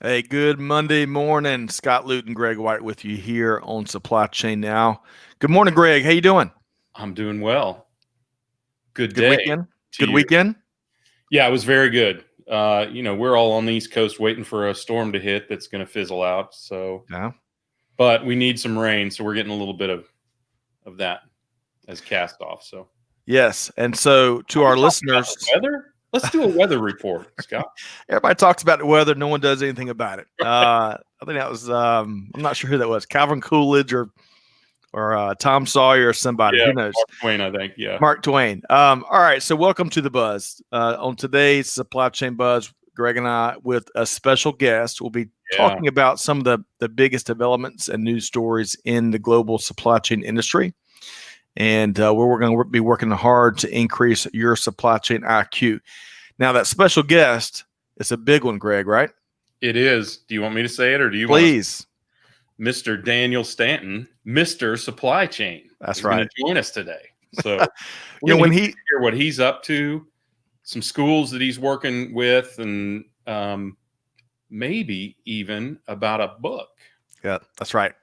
Hey, good Monday morning. Scott Luton, Greg White with you here on Supply Chain Now. Good morning, Greg. How you doing? I'm doing well. Good Good day weekend? to Good you. weekend? Yeah, it was very good. We're all on the East Coast waiting for a storm to hit that's going to fizzle out. Yeah. But we need some rain, so we're getting a little bit of that as cast off. So, Yes. And so to are we our talking about listeners, the weather? Let's do a weather report, Scott. everybody talks about the weather. No one does anything about it. I think that was, I'm not sure who that was, Calvin Coolidge or Tom Sawyer or somebody. Yeah, Who knows? Mark Twain, I think. Yeah. Mark Twain. All right. So welcome to the Buzz. On today's Supply Chain Buzz, Greg and I, with a special guest, will be talking about some of the biggest developments and news stories in the global supply chain industry. And where we're going to be working hard to increase your supply chain IQ. Now, that special guest is a big one, Greg, right? It is. Do you want me to say it or do you Please. want to? Mr. Daniel Stanton, Mr. Supply Chain. That's He's right. going to join us today. So, when he hear what he's up to, some schools that he's working with, and maybe even about a book. Yeah, that's right.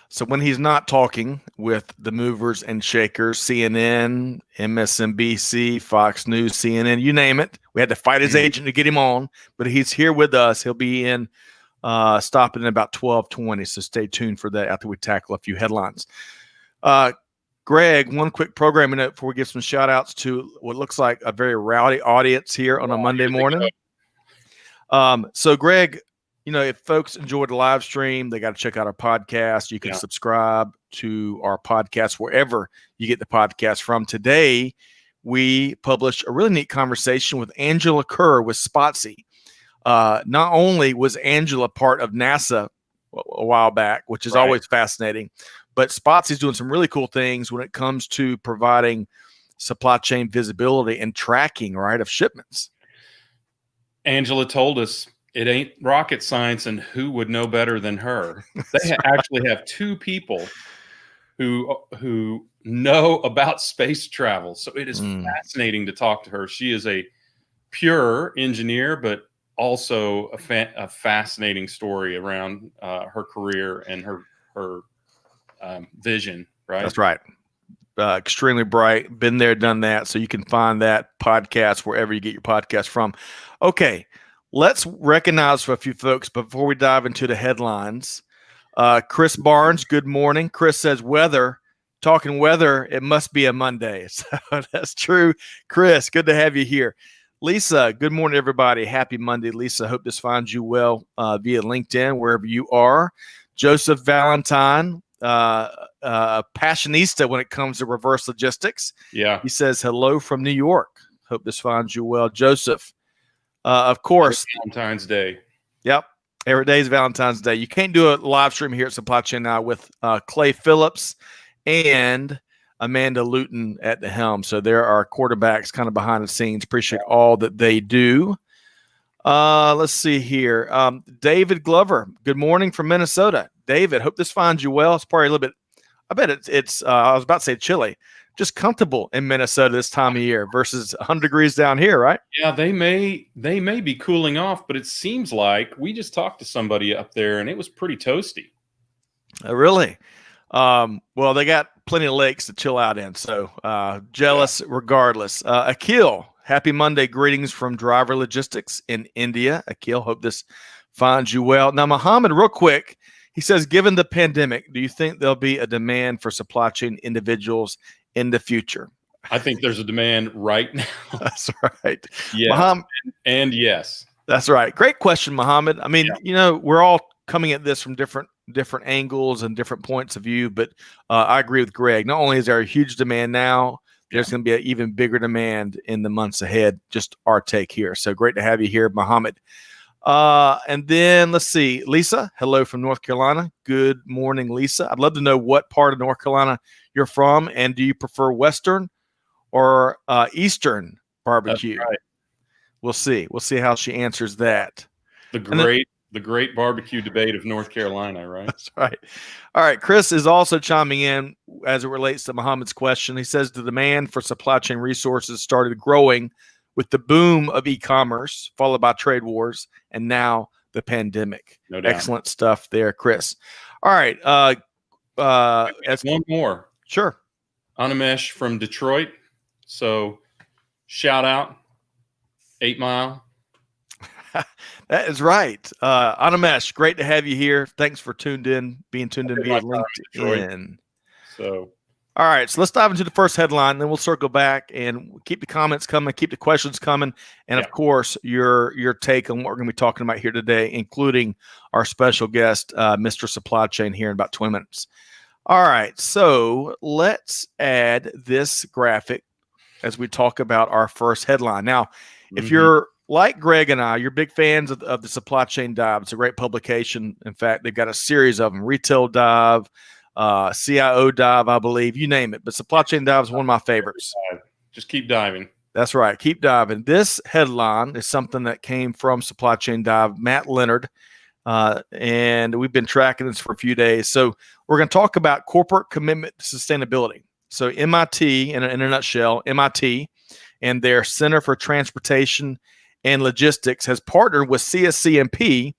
So when he's not talking with the movers and shakers, CNN, MSNBC, Fox News, CNN, you name it, we had to fight his agent to get him on, but he's here with us. He'll be in stopping in about 12:20. So stay tuned for that after we tackle a few headlines. Greg, one quick programming note before we give some shout outs to what looks like a very rowdy audience here on a Monday morning. So Greg, if folks enjoyed the live stream, they got to check out our podcast. You can subscribe to our podcast wherever you get the podcast from. Today, we published a really neat conversation with Angela Kerr with Spotsy. Not only was Angela part of NASA a while back, which is always fascinating, but Spotsy's doing some really cool things when it comes to providing supply chain visibility and tracking, right, of shipments. Angela told us it ain't rocket science, and who would know better than her? They actually have two people who know about space travel. So it is fascinating to talk to her. She is a pure engineer, but also a fascinating story around her career and her vision. Right. That's right. Extremely bright. Been there, done that. So you can find that podcast wherever you get your podcast from. Okay. Let's recognize for a few folks before we dive into the headlines. Chris Barnes, good morning. Chris says talking weather, it must be a Monday. So that's true. Chris, good to have you here. Lisa, good morning, everybody. Happy Monday, Lisa. Hope this finds you well via LinkedIn, wherever you are. Joseph Valentine, passionista when it comes to reverse logistics. Yeah. He says, hello from New York. Hope this finds you well. Joseph, of course. Valentine's Day. Yep. Every day is Valentine's Day. You can't do a live stream here at Supply Chain Now with Clay Phillips and Amanda Luton at the helm. So there are quarterbacks kind of behind the scenes. Appreciate all that they do. Let's see here. David Glover, good morning from Minnesota. David, hope this finds you well. It's probably a little bit, I bet it's I was about to say chilly. Just comfortable in Minnesota this time of year versus 100 degrees down here, right? Yeah, they may be cooling off, but it seems like we just talked to somebody up there and it was pretty toasty. Really? Well, they got plenty of lakes to chill out in, so jealous regardless. Akil, happy Monday. Greetings from Driver Logistics in India. Akil, hope this finds you well. Now, Muhammad, real quick, he says, given the pandemic, do you think there'll be a demand for supply chain individuals in the future? I think there's a demand right now. That's right. Yeah. Muhammad, and yes. That's right. Great question, Muhammad. I mean, we're all coming at this from different angles and different points of view, but I agree with Greg. Not only is there a huge demand now, there's going to be an even bigger demand in the months ahead. Just our take here. So great to have you here, Muhammad. And then let's see, Lisa, hello from North Carolina. Good morning, Lisa. I'd love to know what part of North Carolina you're from, and do you prefer Western or Eastern barbecue? That's right. We'll see. We'll see how she answers that. The great barbecue debate of North Carolina, right? That's right. All right. Chris is also chiming in as it relates to Muhammad's question. He says the demand for supply chain resources started growing with the boom of e-commerce, followed by trade wars, and now the pandemic. No doubt. Excellent stuff there, Chris. All right. As one more. Sure. Animesh from Detroit. So shout out 8 Mile. That is right. Animesh, great to have you here. Thanks for being tuned in via LinkedIn. So, all right, so let's dive into the first headline, then we'll circle back and keep the comments coming, keep the questions coming, and of course, your take on what we're going to be talking about here today, including our special guest, Mr. Supply Chain, here in about 20 minutes. All right, so let's add this graphic as we talk about our first headline. Now, if you're like Greg and I, you're big fans of the Supply Chain Dive. It's a great publication. In fact, they've got a series of them: Retail Dive, CIO Dive, I believe, you name it. But Supply Chain Dive is one of my favorites. Just keep diving. That's right. Keep diving. This headline is something that came from Supply Chain Dive, Matt Leonard, and we've been tracking this for a few days. So we're going to talk about corporate commitment to sustainability. So MIT, in a nutshell, MIT and their Center for Transportation and Logistics has partnered with CSCMP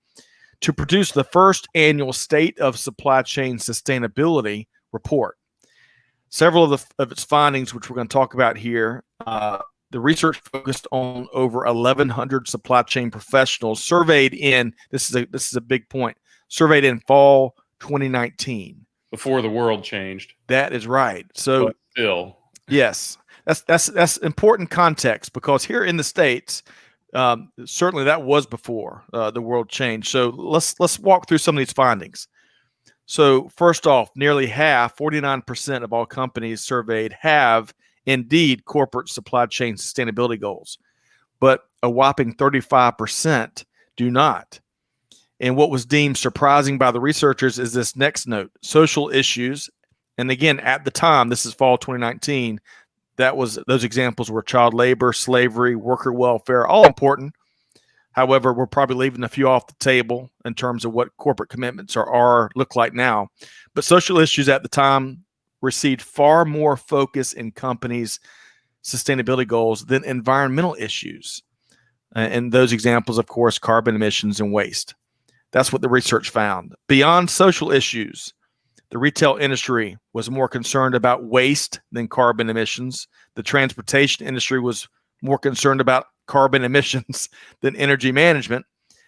to produce the first annual State of Supply Chain Sustainability report. Several of its findings, which we're going to talk about here, the research focused on over 1,100 supply chain professionals surveyed in, this is a big point, surveyed in fall 2019. Before the world changed. That is right. So but still. Yes, that's important context, because here in the States, certainly that was before the world changed. So let's walk through some of these findings. So first off, nearly half, 49% of all companies surveyed have indeed corporate supply chain sustainability goals, but a whopping 35% do not. And what was deemed surprising by the researchers is this next note: social issues. And again, at the time, this is fall 2019, those examples were child labor, slavery, worker welfare, all important. However, we're probably leaving a few off the table in terms of what corporate commitments look like now. But social issues at the time received far more focus in companies' sustainability goals than environmental issues. And those examples, of course, carbon emissions and waste. That's what the research found. Beyond social issues, the retail industry was more concerned about waste than carbon emissions. The transportation industry was more concerned about carbon emissions than energy management.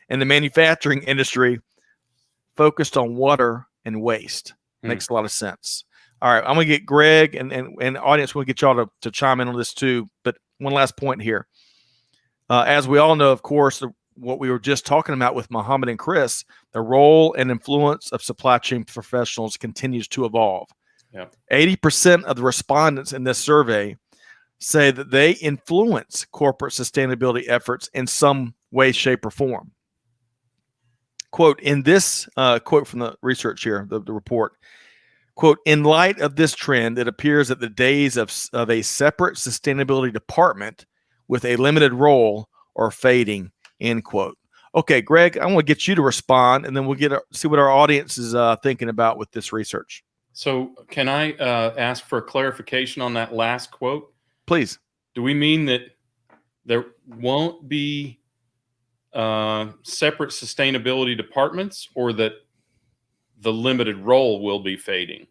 And the manufacturing industry focused on water and waste. Makes a lot of sense. All right, I'm going to get Greg and the audience, we'll get y'all to chime in on this too. But one last point here. As we all know, of course, what we were just talking about with Muhammad and Chris, the role and influence of supply chain professionals continues to evolve. 80% of the respondents in this survey say that they influence corporate sustainability efforts in some way, shape, or form. Quote, in this quote from the research here, the report, quote, in light of this trend, it appears that the days of a separate sustainability department with a limited role are fading, end quote. Okay, Greg, I want to get you to respond, and then we'll see what our audience is thinking about with this research. So can I ask for a clarification on that last quote? Please. Do we mean that there won't be separate sustainability departments, or that the limited role will be fading?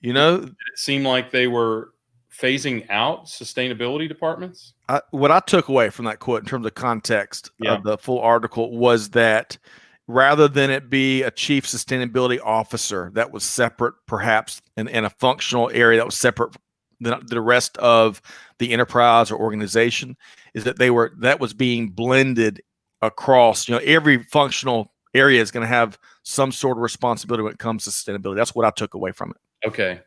You know, did it seem like they were phasing out sustainability departments? What I took away from that quote in terms of context of the full article was that rather than it be a chief sustainability officer that was separate, perhaps in a functional area that was separate than the rest of the enterprise or organization, is that that was being blended across. Every functional area is going to have some sort of responsibility when it comes to sustainability. That's what I took away from it. Okay.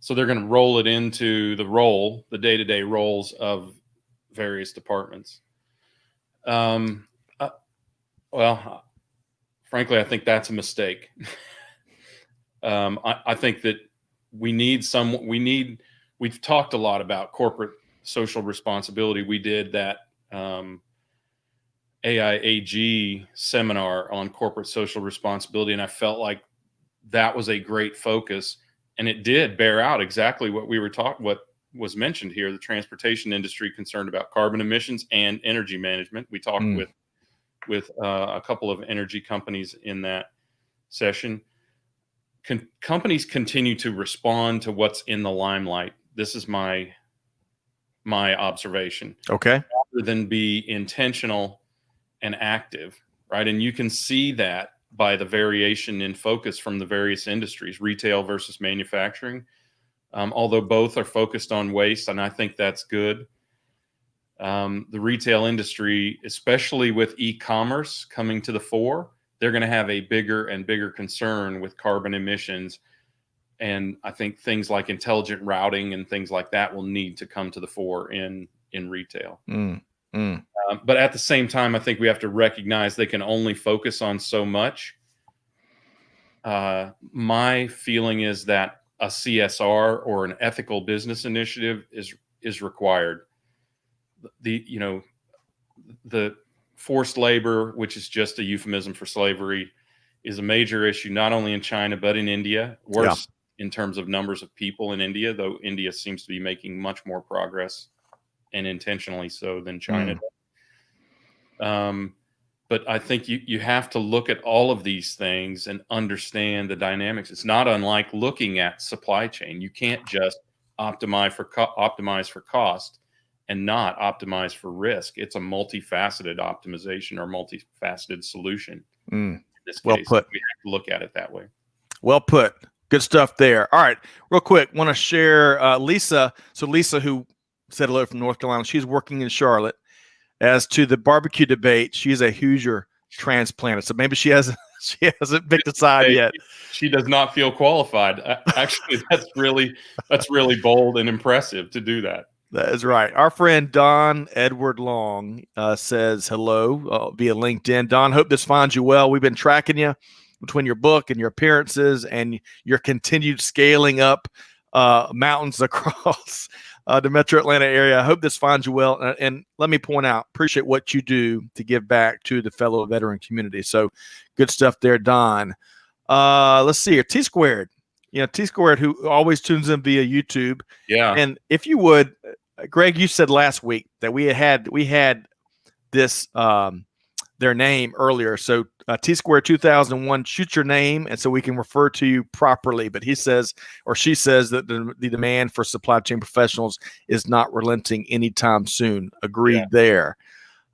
So they're going to roll it into the day-to-day roles of various departments. Well, frankly, I think that's a mistake. I think that we've talked a lot about corporate social responsibility. We did that AIAG seminar on corporate social responsibility, and I felt like that was a great focus. And it did bear out exactly what what was mentioned here. The transportation industry concerned about carbon emissions and energy management. We talked with with a couple of energy companies in that session. Companies continue to respond to what's in the limelight. This is my observation. Okay. Rather than be intentional and active, right? And you can see that by the variation in focus from the various industries, retail versus manufacturing. Although both are focused on waste, and I think that's good. The retail industry, especially with e-commerce coming to the fore, they're going to have a bigger and bigger concern with carbon emissions. And I think things like intelligent routing and things like that will need to come to the fore in retail. But at the same time, I think we have to recognize they can only focus on so much. My feeling is that a CSR or an ethical business initiative is required. The forced labor, which is just a euphemism for slavery, is a major issue, not only in China, but in India. Worse in terms of numbers of people in India, though India seems to be making much more progress, and intentionally so, than China does. But I think you have to look at all of these things and understand the dynamics. It's not unlike looking at supply chain. You can't just optimize for cost and not optimize for risk. It's a multifaceted optimization or multifaceted solution. In this well case, put. we have to look at it that way. Well put. Good stuff there. All right, real quick, want to share Lisa. So Lisa, who said hello from North Carolina, she's working in Charlotte. As to the barbecue debate, she's a Hoosier transplanter, so maybe she hasn't picked a side yet. She does not feel qualified. Actually, that's really bold and impressive to do that. That is right. Our friend Don Edward Long says hello via LinkedIn. Don, hope this finds you well. We've been tracking you between your book and your appearances and your continued scaling up mountains across the Metro Atlanta area. I hope this finds you well. And let me point out, appreciate what you do to give back to the fellow veteran community. So good stuff there, Don. Let's see here. T Squared. T Squared, who always tunes in via YouTube. Yeah. And if you would, Greg, you said last week that we had this their name earlier. So T Squared 2001, shoot your name, and so we can refer to you properly. But he says, or she says, that the demand for supply chain professionals is not relenting anytime soon. Agreed there.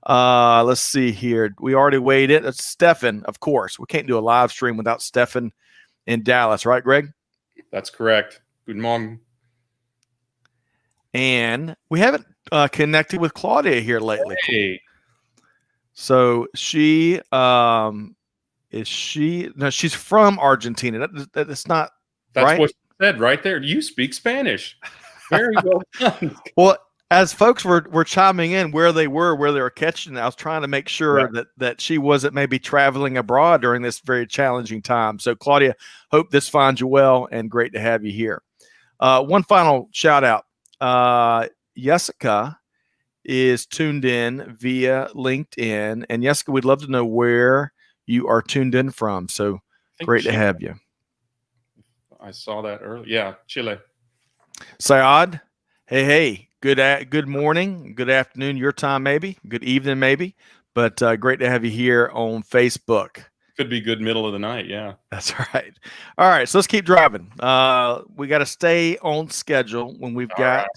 Let's see here. We already weighed it. It's Stefan, of course. We can't do a live stream without Stefan in Dallas, right, Greg? That's correct. Good morning. And we haven't connected with Claudia here lately. Hey. So she she's from Argentina. That's not That's right? what she said right there. You speak Spanish. Very well done. Well, as folks were chiming in where they were catching, I was trying to make sure that she wasn't maybe traveling abroad during this very challenging time. So Claudia, hope this finds you well, and great to have you here. One final shout out. Jessica is tuned in via LinkedIn, and Jessica, we'd love to know where you are tuned in from. So great to have you. I saw that earlier. Yeah, Chile. Sayad, hey, good morning, good afternoon, your time maybe, good evening maybe, but great to have you here on Facebook. Could be good middle of the night, yeah. That's right. All right, so let's keep driving. We got to stay on schedule when we've got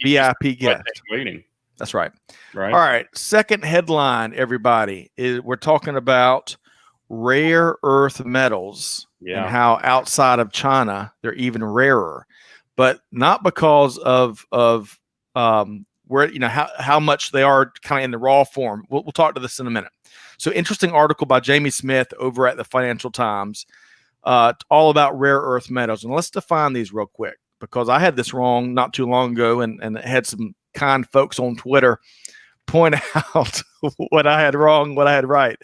VIP guest. Waiting. That's right. Right. All right, second headline, everybody, is we're talking about rare earth metals and how outside of China they're even rarer, but not because of where how much they are kind of in the raw form. We'll talk to this in a minute. So interesting article by Jamie Smith over at the Financial Times, all about rare earth metals. And let's define these real quick, because I had this wrong not too long ago, and had some kind folks on Twitter point out what I had wrong, what I had right.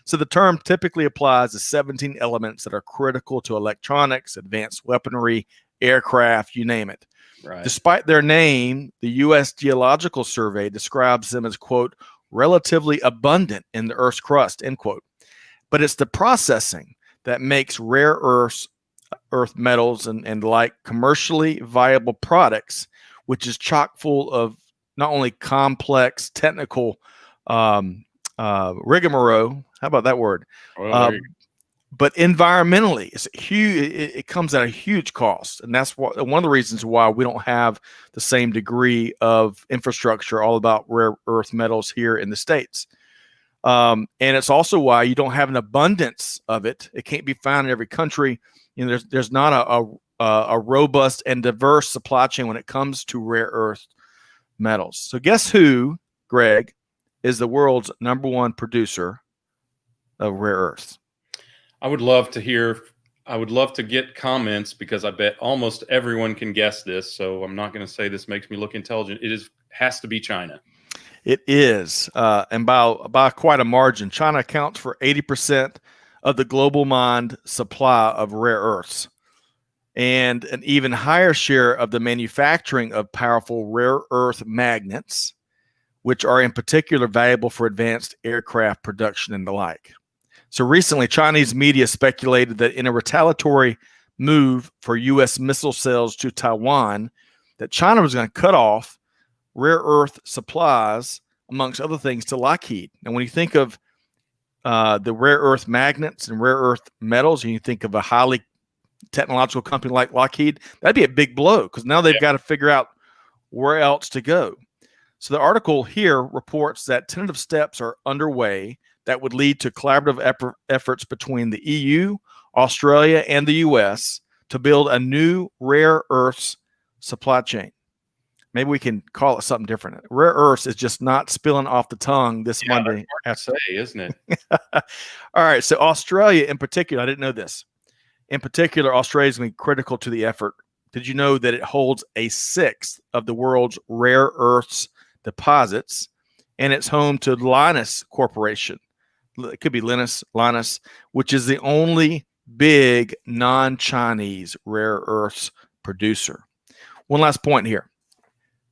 So the term typically applies to 17 elements that are critical to electronics, advanced weaponry, aircraft, you name it. Right. Despite their name, the U.S. Geological Survey describes them as, quote, relatively abundant in the Earth's crust, end quote. But it's the processing that makes rare earth metals and like commercially viable products, which is chock full of not only complex technical rigmarole. How about that word? Well, But environmentally, it's huge. It comes at a huge cost, and that's one of the reasons why we don't have the same degree of infrastructure all about rare earth metals here in the States. And it's also why you don't have an abundance of it. It can't be found in every country. There's not a robust and diverse supply chain when it comes to rare earth metals. So guess who, Greg, is the world's #1 producer of rare earths? I would love to get comments, because I bet almost everyone can guess this. So I'm not going to say this makes me look intelligent. Has to be China. It is, and by quite a margin. China accounts for 80% of the global mined supply of rare earths, and an even higher share of the manufacturing of powerful rare earth magnets, which are in particular valuable for advanced aircraft production and the like. So recently, Chinese media speculated that in a retaliatory move for U.S. missile sales to Taiwan, that China was going to cut off rare earth supplies, amongst other things, to Lockheed. And when you think of the rare earth magnets and rare earth metals, and you think of a highly technological company like Lockheed, that'd be a big blow, because now they've got to figure out where else to go. So the article here reports that tentative steps are underway that would lead to collaborative efforts between the EU, Australia, and the US to build a new rare earths supply chain. Maybe we can call it something different. Rare earths is just not spilling off the tongue this Monday. That's hard to say, isn't it? All right. So Australia in particular, I didn't know this. In particular, Australia is going to be critical to the effort. Did you know that it holds a sixth of the world's rare earths deposits, and it's home to Linus Corporation? It could be Linus, which is the only big non-Chinese rare earths producer. One last point here.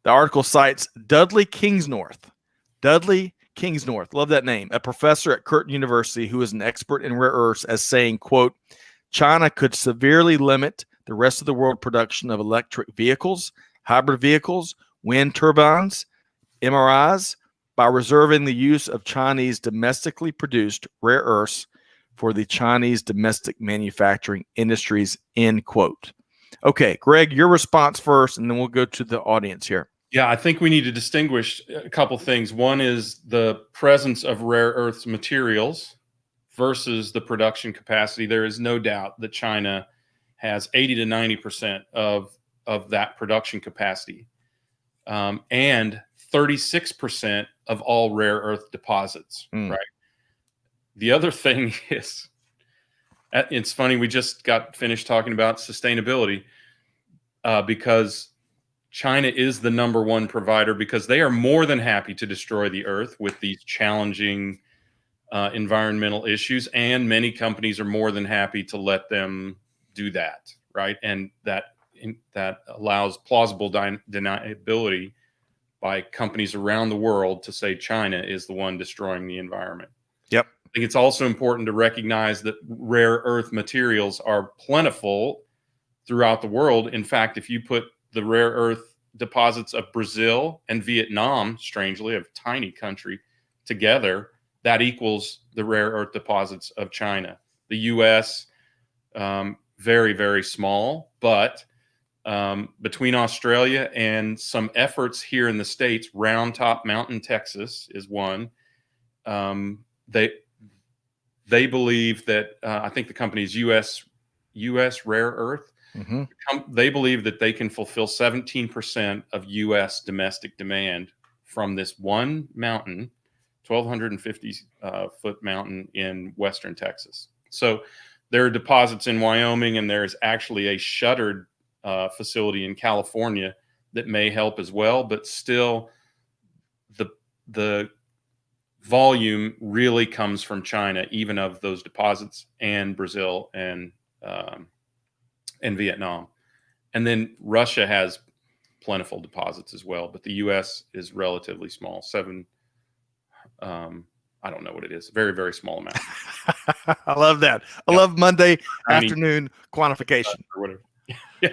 The article cites Dudley Kingsnorth. Dudley Kingsnorth, love that name, a professor at Curtin University who is an expert in rare earths, as saying, quote, China could severely limit the rest of the world production of electric vehicles, hybrid vehicles, wind turbines, MRIs, by reserving the use of Chinese domestically produced rare earths for the Chinese domestic manufacturing industries, end quote. Okay, Greg, your response first, and then we'll go to the audience here. Yeah, I think we need to distinguish a couple things. One is the presence of rare earths materials versus the production capacity. There is no doubt that China has 80 to 90% of that production capacity, and 36% of all rare earth deposits, right? The other thing is, it's funny, we just got finished talking about sustainability, because China is the #1 provider, because they are more than happy to destroy the earth with these challenging environmental issues, and many companies are more than happy to let them do that, right? And that allows plausible deniability by companies around the world to say China is the one destroying the environment. Yep. I think it's also important to recognize that rare earth materials are plentiful throughout the world. In fact, if you put the rare earth deposits of Brazil and Vietnam, strangely, a tiny country, together, that equals the rare earth deposits of China. The U.S., very, very small, but between Australia and some efforts here in the States, Round Top Mountain, Texas is one. They believe that, I think the company is US Rare Earth. Mm-hmm. They believe that they can fulfill 17% of U.S. domestic demand from this one mountain, 1,250 foot mountain in western Texas. So there are deposits in Wyoming, and there's actually a shuttered facility in California that may help as well. But still, the volume really comes from China, even of those deposits, and Brazil and Vietnam. And then Russia has plentiful deposits as well, but the U.S. is relatively small. I don't know what it is. Very, very small amount. I love that. I love Monday afternoon quantification. Or whatever. Yeah.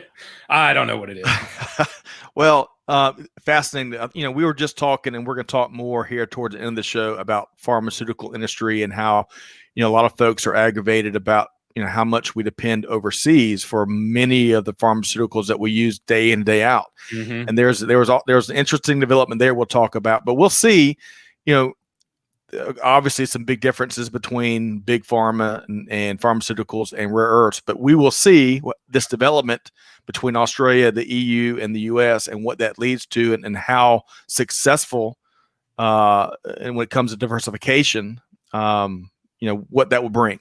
I don't know what it is. Well, Fascinating. We were just talking, and we're going to talk more here towards the end of the show about pharmaceutical industry and how, a lot of folks are aggravated about, how much we depend overseas for many of the pharmaceuticals that we use day in, day out. Mm-hmm. And there's an interesting development there we'll talk about, but we'll see, obviously some big differences between big pharma and pharmaceuticals and rare earths, but we will see what this development between Australia, the EU, and the US, and what that leads to, and how successful, and when it comes to diversification, what that will bring.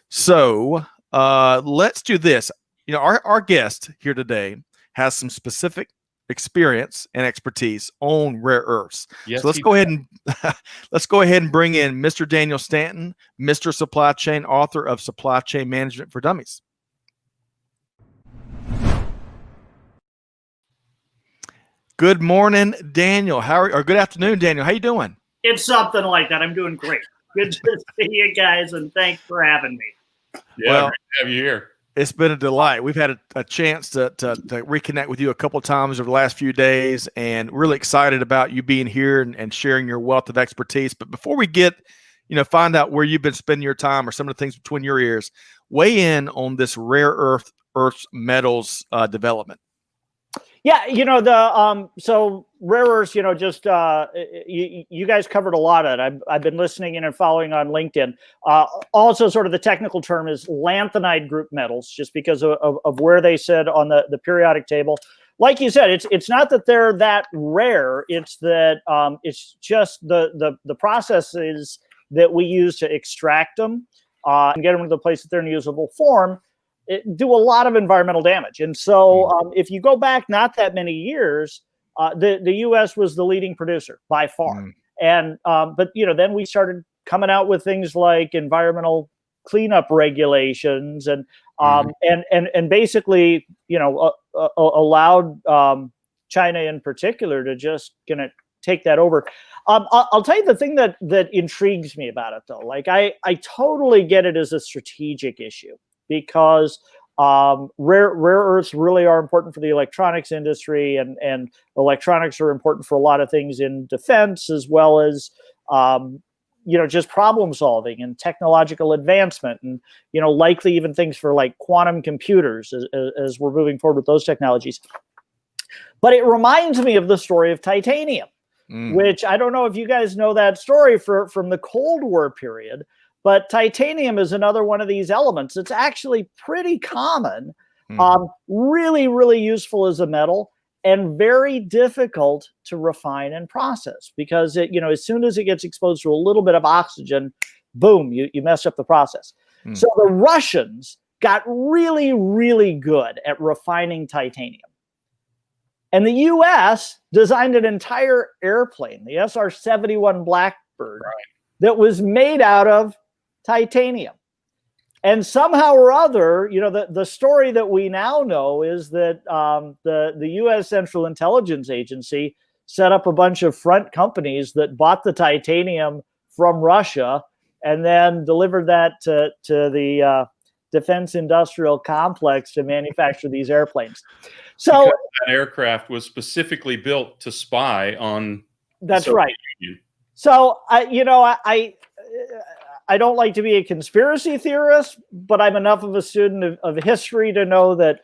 So let's do this. Our guest here today has some specific experience and expertise on rare earths. Yes, so let's go ahead and bring in Mr. Daniel Stanton, Mr. Supply Chain, author of Supply Chain Management for Dummies. Good morning, Daniel. Or good afternoon, Daniel. How you doing? It's something like that. I'm doing great. Good to see you guys, and thanks for having me. Yeah, great to have you here. It's been a delight. We've had a chance to reconnect with you a couple of times over the last few days, and really excited about you being here and sharing your wealth of expertise. But before we get, find out where you've been spending your time or some of the things between your ears, weigh in on this rare earth metals development. Yeah, so rare earths, you guys covered a lot of it. I've been listening in and following on LinkedIn. Also, sort of the technical term is lanthanide group metals, just because of where they sit on the periodic table. Like you said, it's not that they're that rare. It's that it's just the processes that we use to extract them and get them to the place that they're in usable form. Do a lot of environmental damage. And so if you go back not that many years, the U.S. was the leading producer by far. And but then we started coming out with things like environmental cleanup regulations and basically allowed China in particular to just take that over. I'll tell you the thing that intrigues me about it, though. Like I totally get it as a strategic issue, because rare earths really are important for the electronics industry, and electronics are important for a lot of things in defense, as well as just problem solving and technological advancement, and likely even things for like quantum computers as we're moving forward with those technologies. But it reminds me of the story of titanium, which I don't know if you guys know that story from the Cold War period. But titanium is another one of these elements. It's actually pretty common, really, really useful as a metal, and very difficult to refine and process, because as soon as it gets exposed to a little bit of oxygen, boom, you mess up the process. So the Russians got really, really good at refining titanium. And the U.S. designed an entire airplane, the SR-71 Blackbird, that was made out of titanium. And somehow or other, the story that we now know is that the U.S. Central Intelligence Agency set up a bunch of front companies that bought the titanium from Russia and then delivered that to the defense industrial complex to manufacture these airplanes. So because that aircraft was specifically built to spy on. That's right. Union. So I don't like to be a conspiracy theorist, but I'm enough of a student of history to know that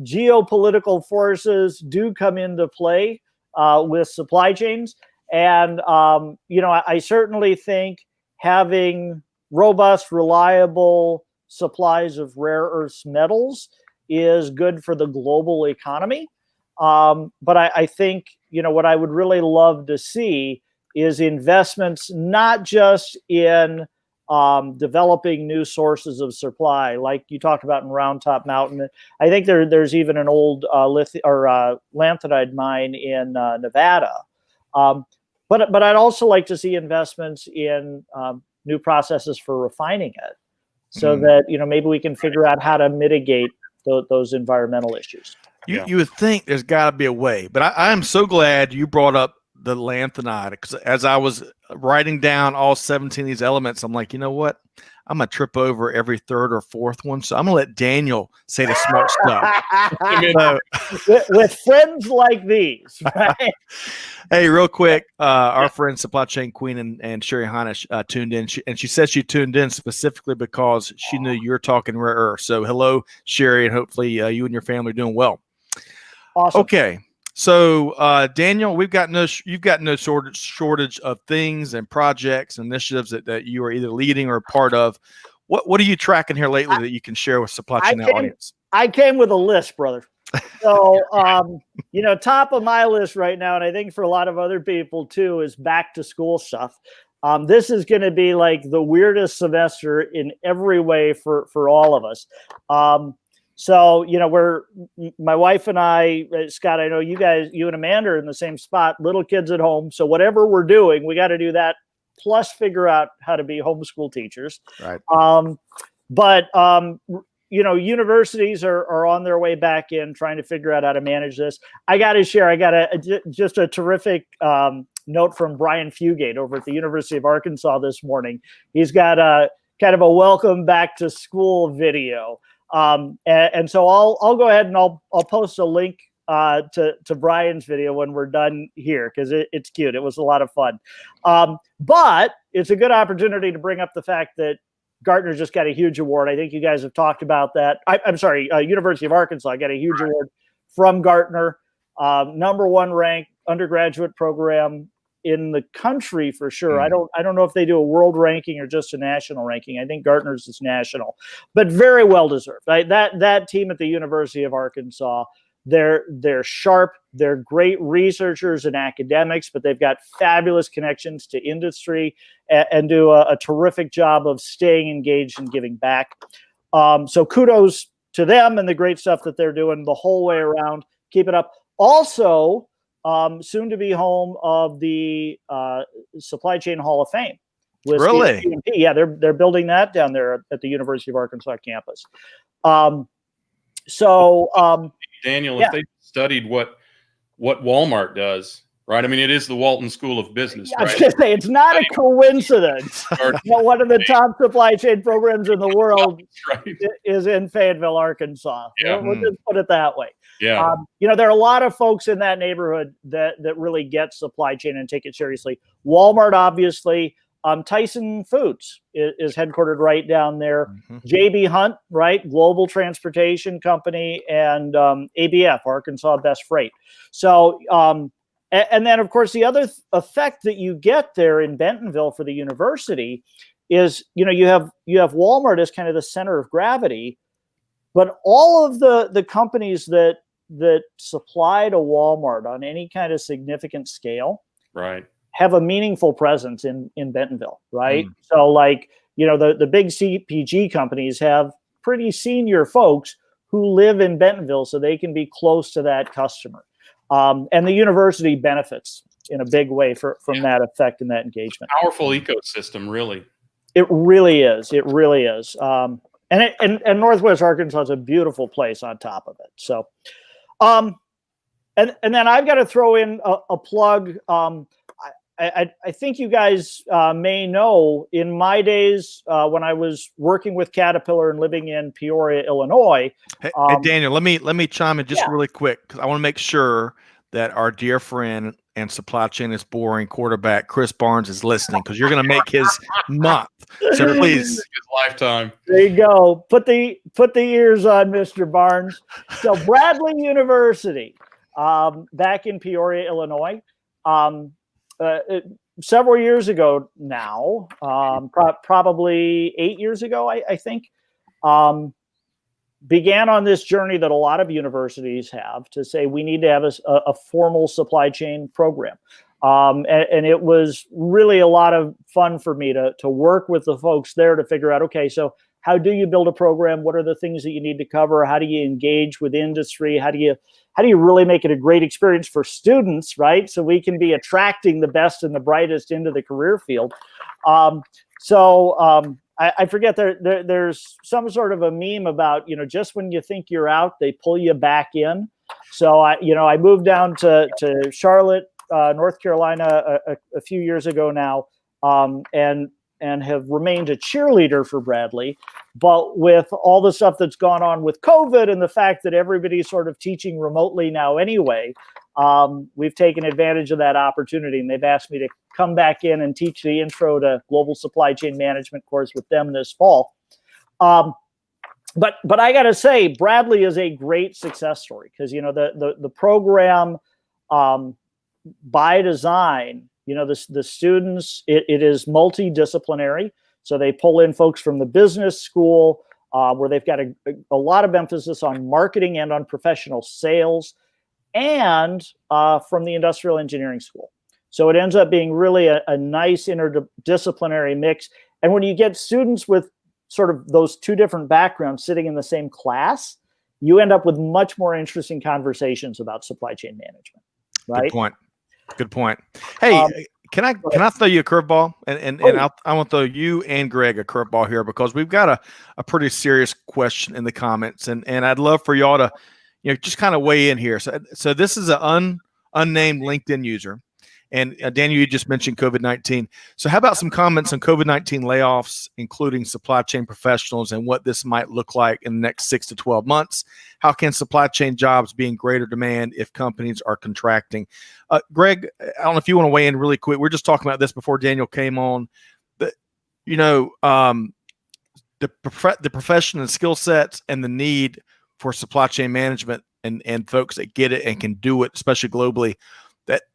geopolitical forces do come into play with supply chains. And, I certainly think having robust, reliable supplies of rare earth metals is good for the global economy. But I think, what I would really love to see is investments not just in developing new sources of supply, like you talked about in Round Top Mountain. I think there's even an old lanthanide mine in Nevada. But I'd also like to see investments in new processes for refining it, so that maybe we can figure out how to mitigate those environmental issues. You would think there's got to be a way, but I am so glad you brought up the lanthanide, because as I was writing down all 17 of these elements, I'm like, you know what? I'm gonna trip over every third or fourth one. So I'm gonna let Daniel say the smart stuff. with friends like these, right? Hey, real quick, our friend Supply Chain Queen and Sherry Heinisch tuned in, she said she tuned in specifically because she knew you're talking rare earth. So hello, Sherry, and hopefully you and your family are doing well. Awesome. Okay, so Daniel, you've got no shortage of things and projects and initiatives that you are either leading or a part of. What are you tracking here lately that you can share with Supply Chain audience? I came with a list, brother. So, top of my list right now, and I think for a lot of other people too, is back to school stuff. This is going to be like the weirdest semester in every way for all of us. So, my wife and I, Scott, I know you and Amanda are in the same spot, little kids at home. So whatever we're doing, we got to do that, plus figure out how to be homeschool teachers. Right. Universities are on their way back in trying to figure out how to manage this. I got to share, just a terrific note from Brian Fugate over at the University of Arkansas this morning. He's got a kind of a welcome back to school video. And so I'll go ahead and I'll post a link to Brian's video when we're done here, because it's cute. It was a lot of fun. But it's a good opportunity to bring up the fact that Gartner just got a huge award. I think you guys have talked about that. I'm sorry, University of Arkansas got a huge award from Gartner. #1 ranked undergraduate program in the country for sure. I don't know if they do a world ranking or just a national ranking. I think Gartner's is national, but very well deserved. Right? That team at the University of Arkansas, they're sharp. They're great researchers and academics, but they've got fabulous connections to industry and do a terrific job of staying engaged and giving back. So kudos to them and the great stuff that they're doing the whole way around. Keep it up. Also, soon to be home of the Supply Chain Hall of Fame. Really? Yeah, they're building that down there at the University of Arkansas campus. Daniel, if they studied what Walmart does, right? I mean, it is the Walton School of Business. I was going to say, it's not a coincidence that one of the top supply chain programs in the world is in Fayetteville, Arkansas. Yeah. We'll just put it that way. Yeah. There are a lot of folks in that neighborhood that really get supply chain and take it seriously. Walmart, obviously. Tyson Foods is headquartered right down there. Mm-hmm. J.B. Hunt, right? Global Transportation Company, and ABF, Arkansas Best Freight. So, and then, of course, the other effect that you get there in Bentonville for the university is, you have Walmart as kind of the center of gravity, but all of the companies that supply to Walmart on any kind of significant scale, right, have a meaningful presence in Bentonville, right? So the big CPG companies have pretty senior folks who live in Bentonville so they can be close to that customer. And the university benefits in a big way from that effect and that engagement. Powerful ecosystem, really. It really is. It really is. And Northwest Arkansas is a beautiful place on top of it. So, and then I've got to throw in a plug. I think you guys may know, in my days when I was working with Caterpillar and living in Peoria, Illinois. Hey, Daniel, let me chime in just really quick, because I want to make sure that our dear friend and supply chain is boring quarterback Chris Barnes is listening, because you're going to make his month. So please, his lifetime. There you go. Put the ears on, Mr. Barnes. So Bradley University, back in Peoria, Illinois. Several years ago now, probably 8 years ago, I think, began on this journey that a lot of universities have to say we need to have a formal supply chain program. And it was really a lot of fun for me to work with the folks there to figure out, okay, so how do you build a program? What are the things that you need to cover? How do you engage with industry? How do you really make it a great experience for students, right? So we can be attracting the best and the brightest into the career field. I forget there's some sort of a meme about, just when you think you're out, they pull you back in. So I moved down to Charlotte, North Carolina a few years ago now. And have remained a cheerleader for Bradley. But with all the stuff that's gone on with COVID and the fact that everybody's sort of teaching remotely now anyway, we've taken advantage of that opportunity, and they've asked me to come back in and teach the intro to global supply chain management course with them this fall. But I got to say, Bradley is a great success story because, you know, the program by design, you know, the students, it is multidisciplinary. So they pull in folks from the business school where they've got a lot of emphasis on marketing and on professional sales, and from the industrial engineering school. So it ends up being really a nice interdisciplinary mix. And when you get students with sort of those two different backgrounds sitting in the same class, you end up with much more interesting conversations about supply chain management. Right? Good point. Hey, can I throw you a curveball? And I want to throw you and Greg a curveball here because we've got a pretty serious question in the comments, and I'd love for y'all to, you know, just kind of weigh in here. So this is an unnamed LinkedIn user. And Daniel, you just mentioned COVID-19. So how about some comments on COVID-19 layoffs, including supply chain professionals, and what this might look like in the next 6 to 12 months? How can supply chain jobs be in greater demand if companies are contracting? Greg, I don't know if you want to weigh in really quick. We're just talking about this before Daniel came on. But, you know, the profession and skill sets and the need for supply chain management and folks that get it and can do it, especially globally,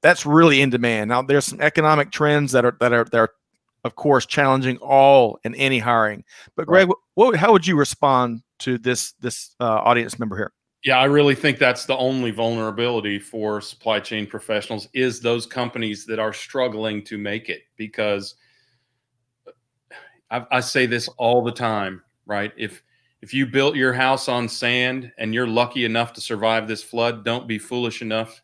that's really in demand. Now, there's some economic trends that are of course challenging all and any hiring. But Greg, how would you respond to this audience member here? Yeah, I really think that's the only vulnerability for supply chain professionals is those companies that are struggling to make it. Because I say this all the time, right? If you built your house on sand and you're lucky enough to survive this flood, don't be foolish enough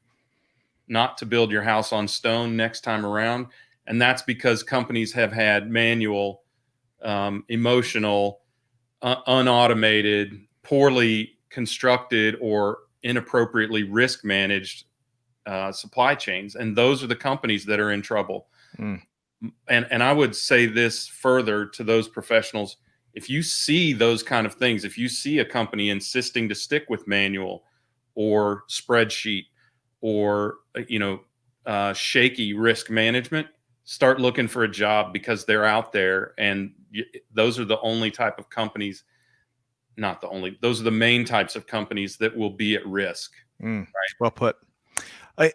not to build your house on stone next time around. And that's because companies have had manual, emotional, unautomated, poorly constructed, or inappropriately risk managed supply chains. And those are the companies that are in trouble. And I would say this further to those professionals. If you see those kind of things, if you see a company insisting to stick with manual or spreadsheet or, you know, shaky risk management, start looking for a job because they're out there. And those are the only type of companies, not the only, those are the main types of companies that will be at risk. Right? Well put.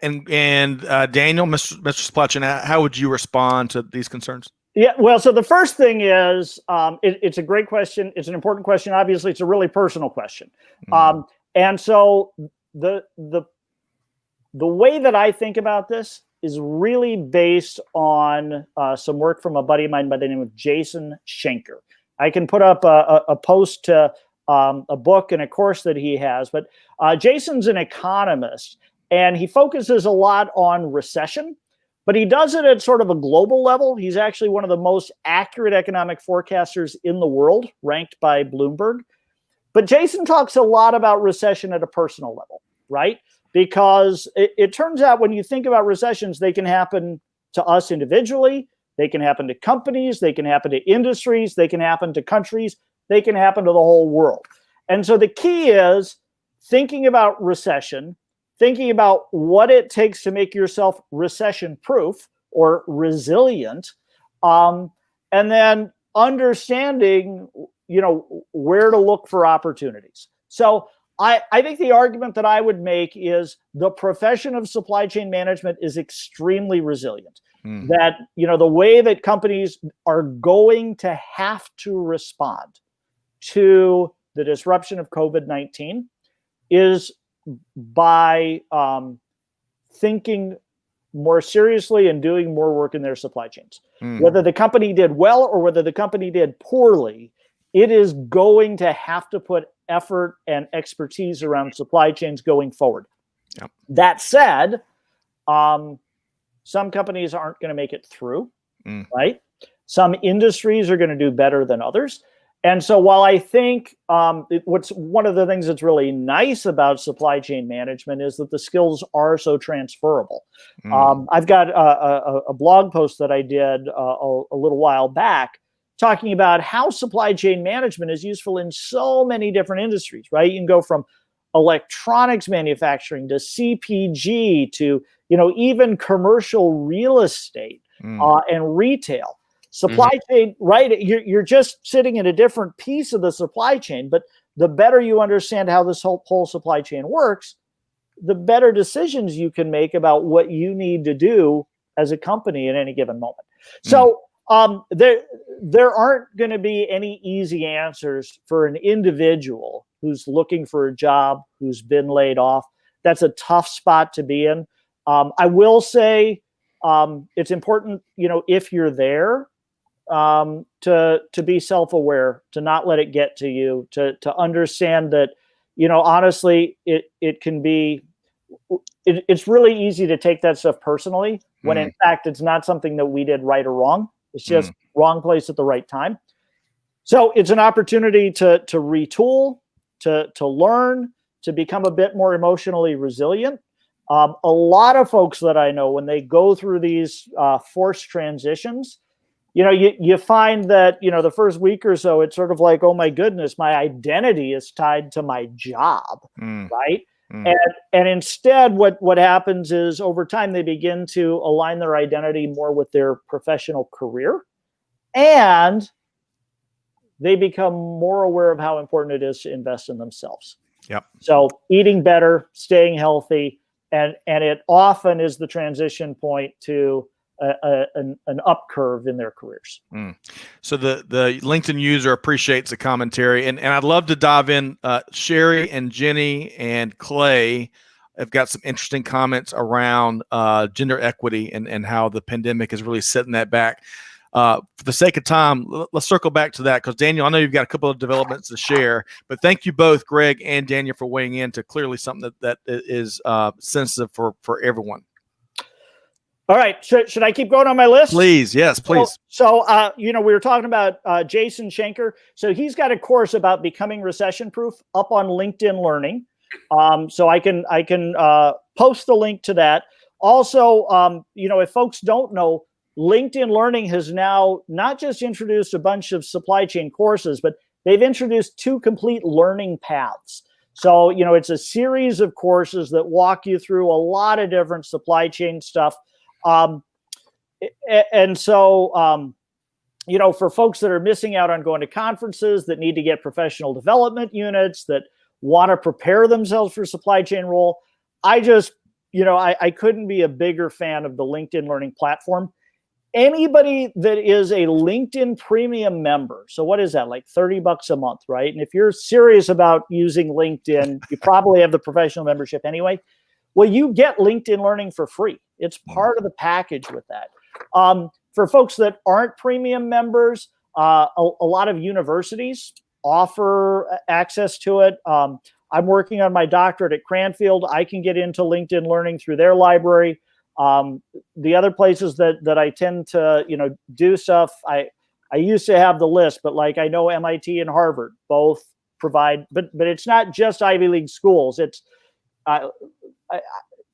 And Daniel, Mr. Supply Chain, how would you respond to these concerns? Yeah, well, so the first thing is, it's a great question. It's an important question. Obviously, it's a really personal question. And so the way that I think about this is really based on some work from a buddy of mine by the name of Jason Schenker. I can put up a post to a book and a course that he has, but Jason's an economist, and he focuses a lot on recession, but he does it at sort of a global level. He's actually one of the most accurate economic forecasters in the world, ranked by Bloomberg. But Jason talks a lot about recession at a personal level, right? Because it turns out when you think about recessions, they can happen to us individually, they can happen to companies, they can happen to industries, they can happen to countries, they can happen to the whole world. And so the key is thinking about recession, thinking about what it takes to make yourself recession-proof or resilient, and then understanding, you know, where to look for opportunities. So I think the argument that I would make is the profession of supply chain management is extremely resilient. That, you know, the way that companies are going to have to respond to the disruption of COVID-19 is by thinking more seriously and doing more work in their supply chains. Whether the company did well or whether the company did poorly, it is going to have to put effort and expertise around supply chains going forward. Yep. That said, some companies aren't going to make it through, right? Some industries are going to do better than others. And so while I think what's one of the things that's really nice about supply chain management is that the skills are so transferable. I've got a blog post that I did a little while back talking about how supply chain management is useful in so many different industries, right? You can go from electronics manufacturing to CPG to, even commercial real estate and retail. Supply chain, right? You're just sitting in a different piece of the supply chain, but the better you understand how this whole supply chain works, the better decisions you can make about what you need to do as a company at any given moment. So there aren't going to be any easy answers for an individual who's looking for a job, who's been laid off. That's a tough spot to be in. I will say it's important, if you're there, to be self-aware, to not let it get to you, to understand that, honestly, it can be, it's really easy to take that stuff personally when in fact it's not something that we did right or wrong. It's just wrong place at the right time. So it's an opportunity to retool, to learn, to become a bit more emotionally resilient. A lot of folks that I know, when they go through these forced transitions, you find that, the first week or so, it's sort of like, oh my goodness, my identity is tied to my job, right? And instead, what happens is over time, they begin to align their identity more with their professional career, and they become more aware of how important it is to invest in themselves. Yep. So eating better, staying healthy, and it often is the transition point to an up curve in their careers. So the LinkedIn user appreciates the commentary, and I'd love to dive in. Sherry and Jenny and Clay have got some interesting comments around gender equity and how the pandemic is really setting that back. For the sake of time, let's circle back to that, because Daniel, I know you've got a couple of developments to share, but thank you both, Greg and Daniel, for weighing in to clearly something that is sensitive for everyone. All right. Should I keep going on my list? Please. Yes, please. So we were talking about Jason Schenker. So he's got a course about becoming recession proof up on LinkedIn Learning. So I can post the link to that. Also, if folks don't know, LinkedIn Learning has now not just introduced a bunch of supply chain courses, but they've introduced 2 complete learning paths. So, it's a series of courses that walk you through a lot of different supply chain stuff. And so, for folks that are missing out on going to conferences, that need to get professional development units, that want to prepare themselves for supply chain role, I just, I couldn't be a bigger fan of the LinkedIn Learning platform. Anybody that is a LinkedIn premium member, so what is that, like $30 a month, right? And if you're serious about using LinkedIn, you probably have the professional membership anyway. Well, you get LinkedIn Learning for free. It's part of the package with that. For folks that aren't premium members, a lot of universities offer access to it. I'm working on my doctorate at Cranfield. I can get into LinkedIn Learning through their library. The other places that I tend to, do stuff, I used to have the list, but like I know MIT and Harvard both provide, but it's not just Ivy League schools. It's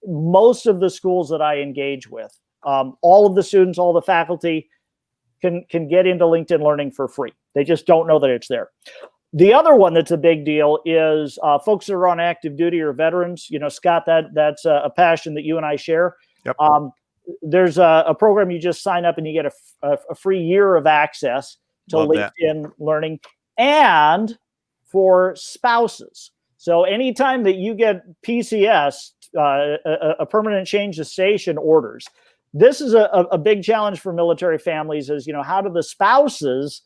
most of the schools that I engage with, all of the students, all the faculty can get into LinkedIn Learning for free. They just don't know that it's there. The other one that's a big deal is folks that are on active duty or veterans. Scott, that's a passion that you and I share. Yep. There's a program you just sign up and you get a free year of access to Love LinkedIn that. Learning, and for spouses. So anytime that you get PCS, a permanent change of station orders, this is a big challenge for military families. Is how do the spouses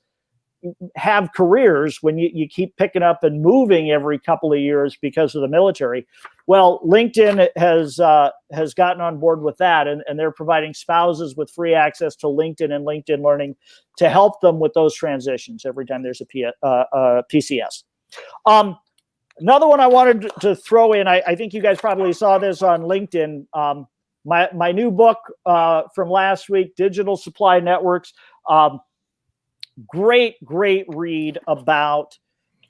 have careers when you keep picking up and moving every couple of years because of the military? Well, LinkedIn has gotten on board with that, and they're providing spouses with free access to LinkedIn and LinkedIn Learning to help them with those transitions every time there's a PCS. Another one I wanted to throw in, I think you guys probably saw this on LinkedIn. My new book from last week, Digital Supply Networks. Great read about,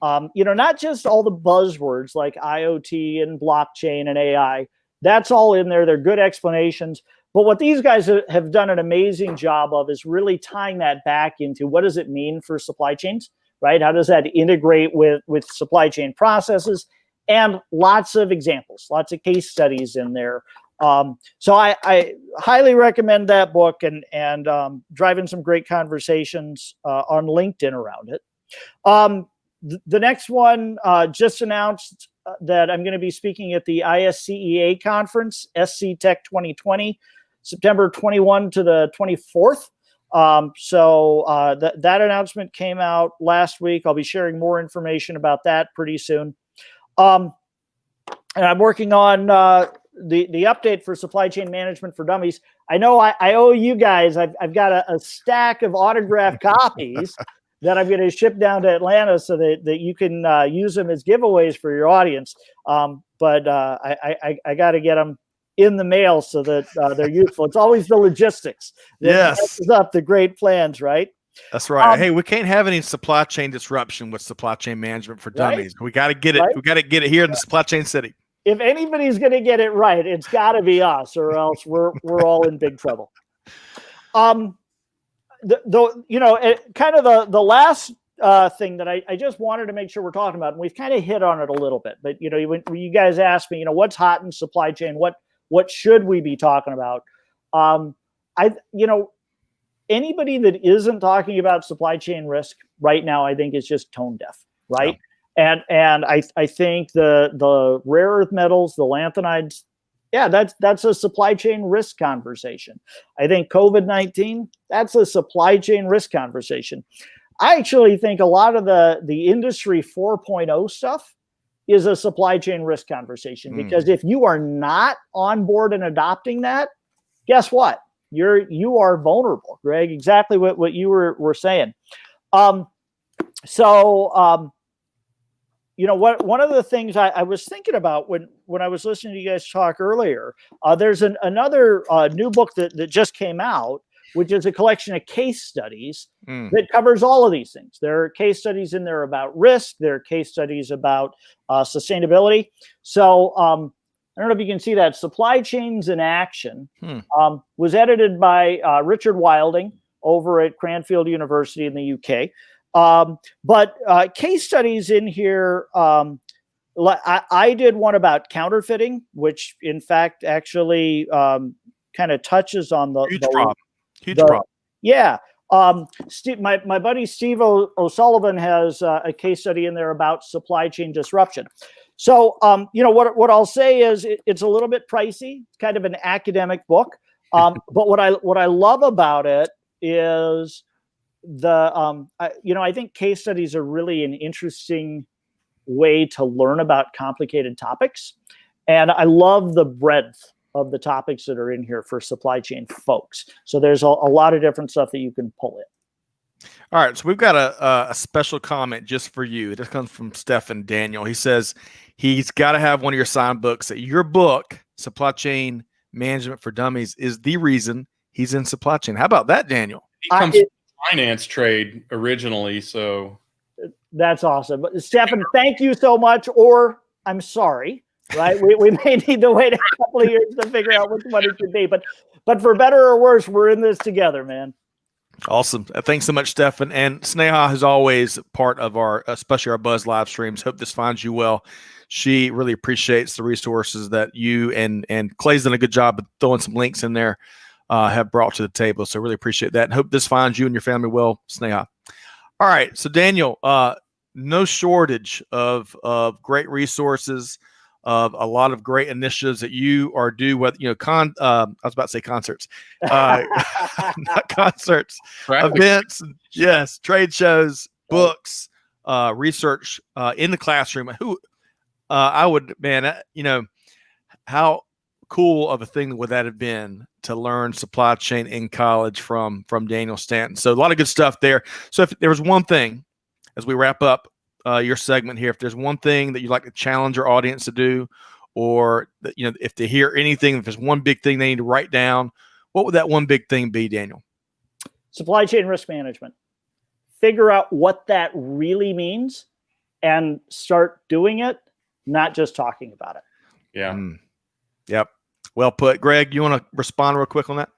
not just all the buzzwords like IoT and blockchain and AI. That's all in there. They're good explanations. But what these guys have done an amazing job of is really tying that back into what does it mean for supply chains, right? How does that integrate with supply chain processes? And lots of examples, lots of case studies in there. So I highly recommend that book and driving some great conversations on LinkedIn around it. The next one just announced that I'm going to be speaking at the ISCEA conference, SC Tech 2020, September 21 to the 24th. So that announcement came out last week. I'll be sharing more information about that pretty soon. And I'm working on the update for supply chain management for dummies. I know I owe you guys. I've got a stack of autographed copies that I'm going to ship down to Atlanta so that you can use them as giveaways for your audience. But I got to get them in the mail so that they're useful. It's always the logistics that messes up the great plans, right? That's right. Hey, we can't have any supply chain disruption with supply chain management for dummies. Right? We got to get it. Right? We got to get it here in the supply chain city. If anybody's going to get it right, it's got to be us, or else we're all in big trouble. Kind of the last thing that I just wanted to make sure we're talking about, and we've kind of hit on it a little bit, but when you guys asked me, what's hot in supply chain, what should we be talking about? Anybody that isn't talking about supply chain risk right now, I think is just tone deaf, right? Yeah. And I think the rare earth metals, the lanthanides, that's a supply chain risk conversation. I think COVID-19, that's a supply chain risk conversation. I actually think a lot of the industry 4.0 stuff is a supply chain risk conversation, because if you are not on board and adopting that, guess what? You are vulnerable, Greg. Exactly what you were saying. One of the things I was thinking about when I was listening to you guys talk earlier, there's another new book that just came out, which is a collection of case studies that covers all of these things. There are case studies in there about risk. There are case studies about sustainability. So I don't know if you can see that. Supply Chains in Action was edited by Richard Wilding over at Cranfield University in the UK. But case studies in here, I did one about counterfeiting, which in fact actually kind of touches on the huge problem. Yeah. My buddy Steve O'Sullivan has a case study in there about supply chain disruption. So, what I'll say is it's a little bit pricey. It's kind of an academic book. But what I love about it is I think case studies are really an interesting way to learn about complicated topics. And I love the breadth of the topics that are in here for supply chain folks. So there's a lot of different stuff that you can pull in. All right, so we've got a special comment just for you. This comes from Stephen Daniel. He says he's got to have one of your signed books. That your book, Supply Chain Management for Dummies, is the reason he's in supply chain. How about that, Daniel? He comes from finance trade originally, so that's awesome. Stephen, thank you so much. Or I'm sorry. Right, we may need to wait a couple of years to figure out which one it should be, but for better or worse, we're in this together, man. Awesome. Thanks so much, Stefan. And Sneha is always part of our, especially our Buzz live streams. Hope this finds you well. She really appreciates the resources that you and Clay's done a good job of throwing some links in there, have brought to the table. So really appreciate that, and hope this finds you and your family well, Sneha. All right. So Daniel, no shortage of great resources, of a lot of great initiatives that you are due. What I was about to say concerts, not concerts, events, yes, trade shows, books, research in the classroom. I would, man, how cool of a thing would that have been to learn supply chain in college from Daniel Stanton? So a lot of good stuff there. So if there was one thing, as we wrap up your segment here, if there's one thing that you'd like to challenge your audience to do, or if they hear anything, if there's one big thing they need to write down, what would that one big thing be, Daniel? Supply chain risk management. figure out what that really means and start doing it, not just talking about it. Yeah. Yep. Well put. Greg, you want to respond real quick on that?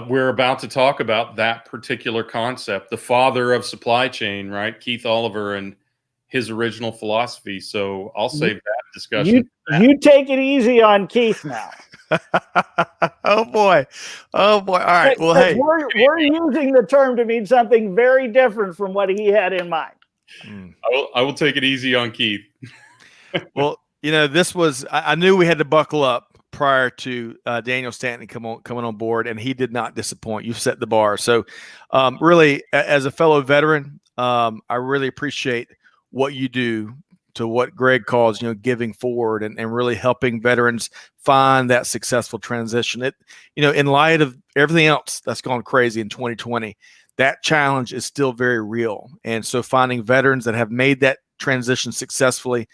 We're about to talk about that particular concept, the father of supply chain, right? Keith Oliver and his original philosophy. So I'll save that discussion. You take it easy on Keith now. Oh boy. All right. Well, hey, we're using the term to mean something very different from what he had in mind. I will take it easy on Keith. Well, this was, I knew we had to buckle up prior to Daniel Stanton coming on board, and he did not disappoint. You've set the bar. So really, as a fellow veteran, I really appreciate what you do to what Greg calls, giving forward and really helping veterans find that successful transition. It, in light of everything else that's gone crazy in 2020, that challenge is still very real. And so finding veterans that have made that transition successfully,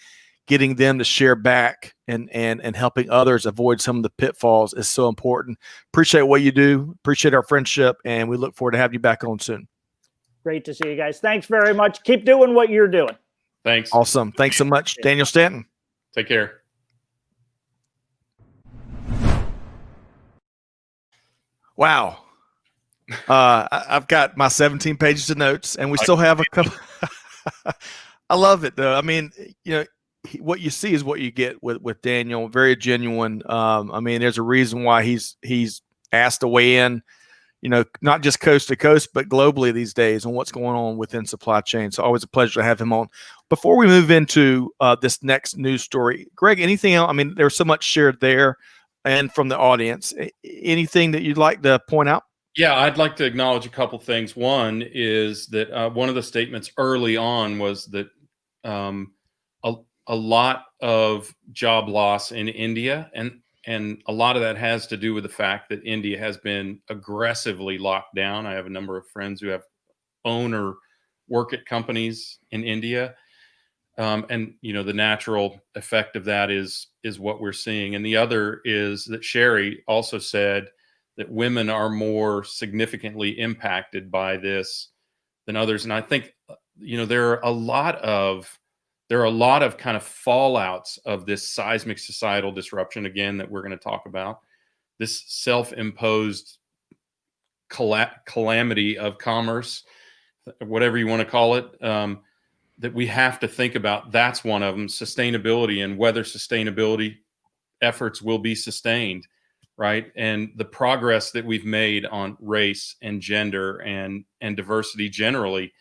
getting them to share back and helping others avoid some of the pitfalls is so important. Appreciate what you do. Appreciate our friendship, and we look forward to having you back on soon. Great to see you guys. Thanks very much. Keep doing what you're doing. Thanks. Awesome. Thanks so much, Daniel Stanton. Take care. Wow. I've got my 17 pages of notes, and we still have a couple. I love it, though. I mean, what you see is what you get with Daniel. Very genuine. I mean, there's a reason why he's asked to weigh in, not just coast to coast, but globally these days on what's going on within supply chain. So always a pleasure to have him on. Before we move into this next news story, Greg, anything else? I mean, there's so much shared there and from the audience. Anything that you'd like to point out? Yeah, I'd like to acknowledge a couple things. One is that one of the statements early on was that a lot of job loss in India, and a lot of that has to do with the fact that India has been aggressively locked down. I have a number of friends who own or work at companies in India. And the natural effect of that is what we're seeing. And the other is that Sherry also said that women are more significantly impacted by this than others. And I think, there are a lot of kind of fallouts of this seismic societal disruption, again, that we're going to talk about, this self-imposed calamity of commerce, whatever you want to call it, that we have to think about. That's one of them, sustainability, and whether sustainability efforts will be sustained, right? And the progress that we've made on race and gender and diversity generally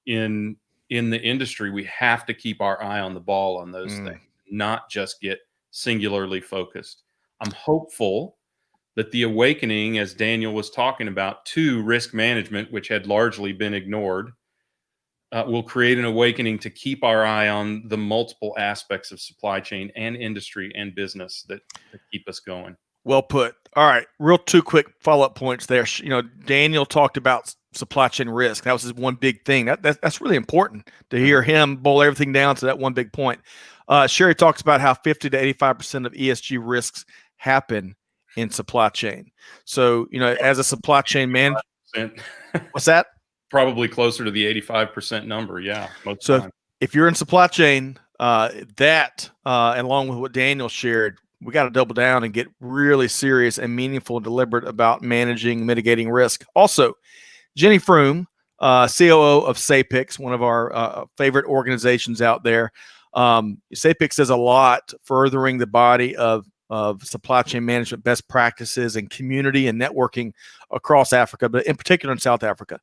in the industry, we have to keep our eye on the ball on those things, not just get singularly focused. I'm hopeful that the awakening, as Daniel was talking about, to risk management, which had largely been ignored, will create an awakening to keep our eye on the multiple aspects of supply chain and industry and business that keep us going. Well put. All right, two quick follow-up points there. Daniel talked about supply chain risk. That was his one big thing. That's really important to hear him boil everything down to that one big point. Sherry talks about how 50 to 85% of ESG risks happen in supply chain. So, as a supply chain man, what's that? Probably closer to the 85% number. Yeah. So if you're in supply chain, that along with what Daniel shared, we got to double down and get really serious and meaningful and deliberate about managing, mitigating risk. Also, Jenny Froome, COO of SAPIX, one of our favorite organizations out there. SAPIX does a lot furthering the body of supply chain management best practices and community and networking across Africa, but in particular in South Africa.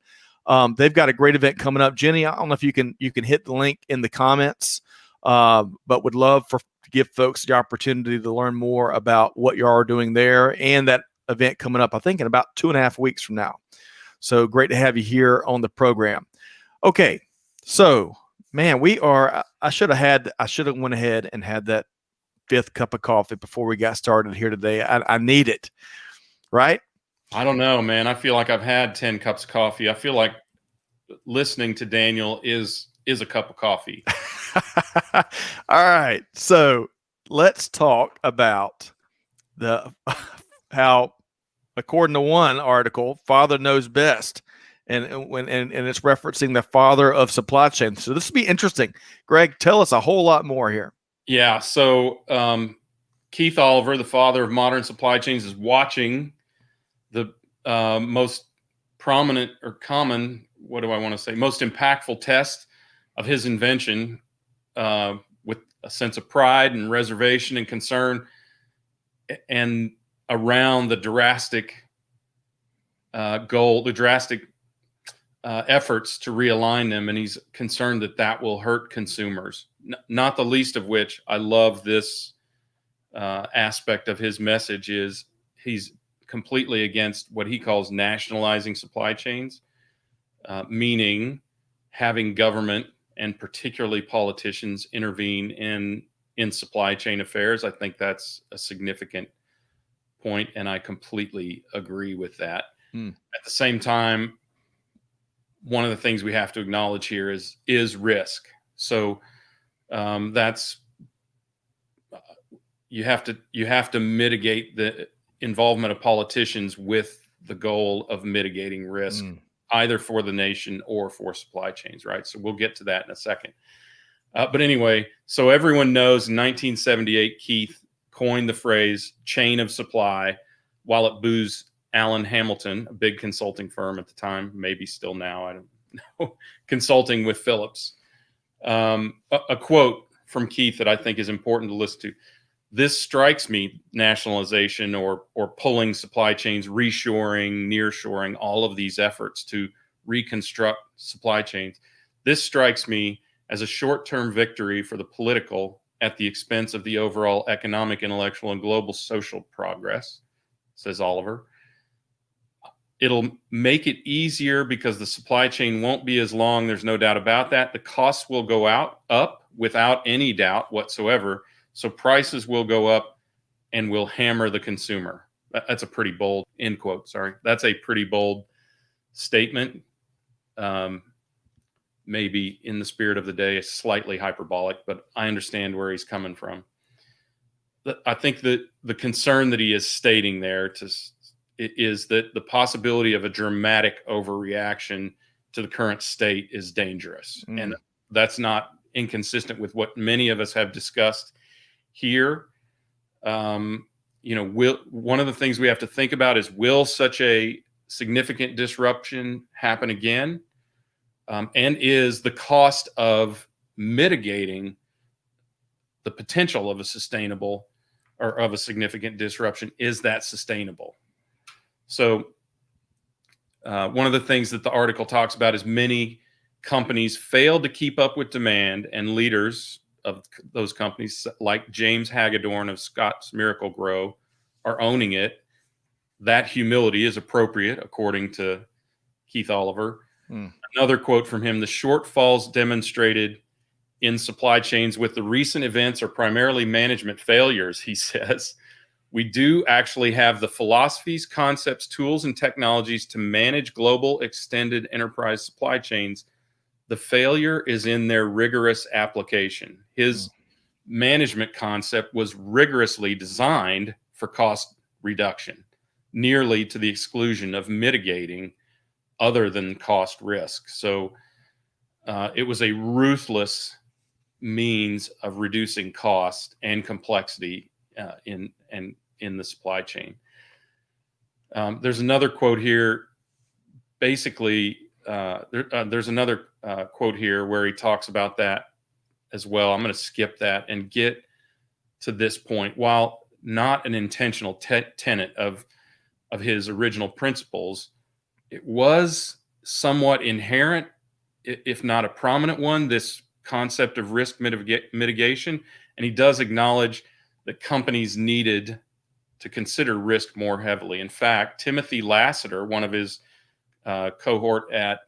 They've got a great event coming up. Jenny, I don't know if you can hit the link in the comments, but would love to give folks the opportunity to learn more about what you are doing there and that event coming up, I think, in about 2.5 weeks from now. So great to have you here on the program. Okay, so man, I should have went ahead and had that 5th cup of coffee before we got started here today. I need it, right? I don't know, man. I feel like I've had 10 cups of coffee. I feel like listening to Daniel is a cup of coffee. All right. So let's talk about how, according to one article, father knows best. and it's referencing the father of supply chain. So this would be interesting. Greg, tell us a whole lot more here. Yeah. So Keith Oliver, the father of modern supply chains, is watching the most prominent or common, what do I want to say, most impactful test of his invention with a sense of pride and reservation and concern, and around the drastic efforts to realign them. And he's concerned that that will hurt consumers, not the least of which I love this aspect of his message is he's completely against what he calls nationalizing supply chains, meaning having government and particularly politicians intervene in supply chain affairs. I think that's a significant point, and I completely agree with that. At the same time, one of the things we have to acknowledge here is risk. So that's you have to mitigate the involvement of politicians with the goal of mitigating risk, either for the nation or for supply chains, right? So we'll get to that in a second. But anyway, so everyone knows in 1978, Keith coined the phrase chain of supply while at Booz Allen Hamilton, a big consulting firm at the time, maybe still now, I don't know, consulting with Phillips. A quote from Keith that I think is important to listen to. This strikes me, nationalization or pulling supply chains, reshoring, nearshoring, all of these efforts to reconstruct supply chains. This strikes me as a short-term victory for the political at the expense of the overall economic, intellectual, and global social progress, says Oliver. It'll make it easier because the supply chain won't be as long. There's no doubt about that. The costs will go up without any doubt whatsoever. So prices will go up and will hammer the consumer. That's a pretty bold, end quote, sorry. That's a pretty bold statement. Maybe in the spirit of the day, slightly hyperbolic, but I understand where he's coming from. I think that the concern that he is stating there is that the possibility of a dramatic overreaction to the current state is dangerous. And that's not inconsistent with what many of us have discussed here. One of the things we have to think about is, will such a significant disruption happen again? And is the cost of mitigating the potential of a sustainable or of a significant disruption, is that sustainable? So one of the things that the article talks about is many companies failed to keep up with demand, and leaders of those companies like James Hagedorn of Scott's Miracle-Gro are owning it. That humility is appropriate, according to Keith Oliver. Another quote from him: the shortfalls demonstrated in supply chains with the recent events are primarily management failures, he says. We do actually have the philosophies, concepts, tools, and technologies to manage global extended enterprise supply chains. The failure is in their rigorous application. His management concept was rigorously designed for cost reduction, nearly to the exclusion of mitigating other than cost risk. So it was a ruthless means of reducing cost and complexity in the supply chain. There's another quote here. Basically, there's another quote here where he talks about that as well. I'm going to skip that and get to this point. While not an intentional tenet of his original principles, it was somewhat inherent, if not a prominent one, this concept of risk mitigation. And he does acknowledge that companies needed to consider risk more heavily. In fact, Timothy Lassiter, one of his cohort at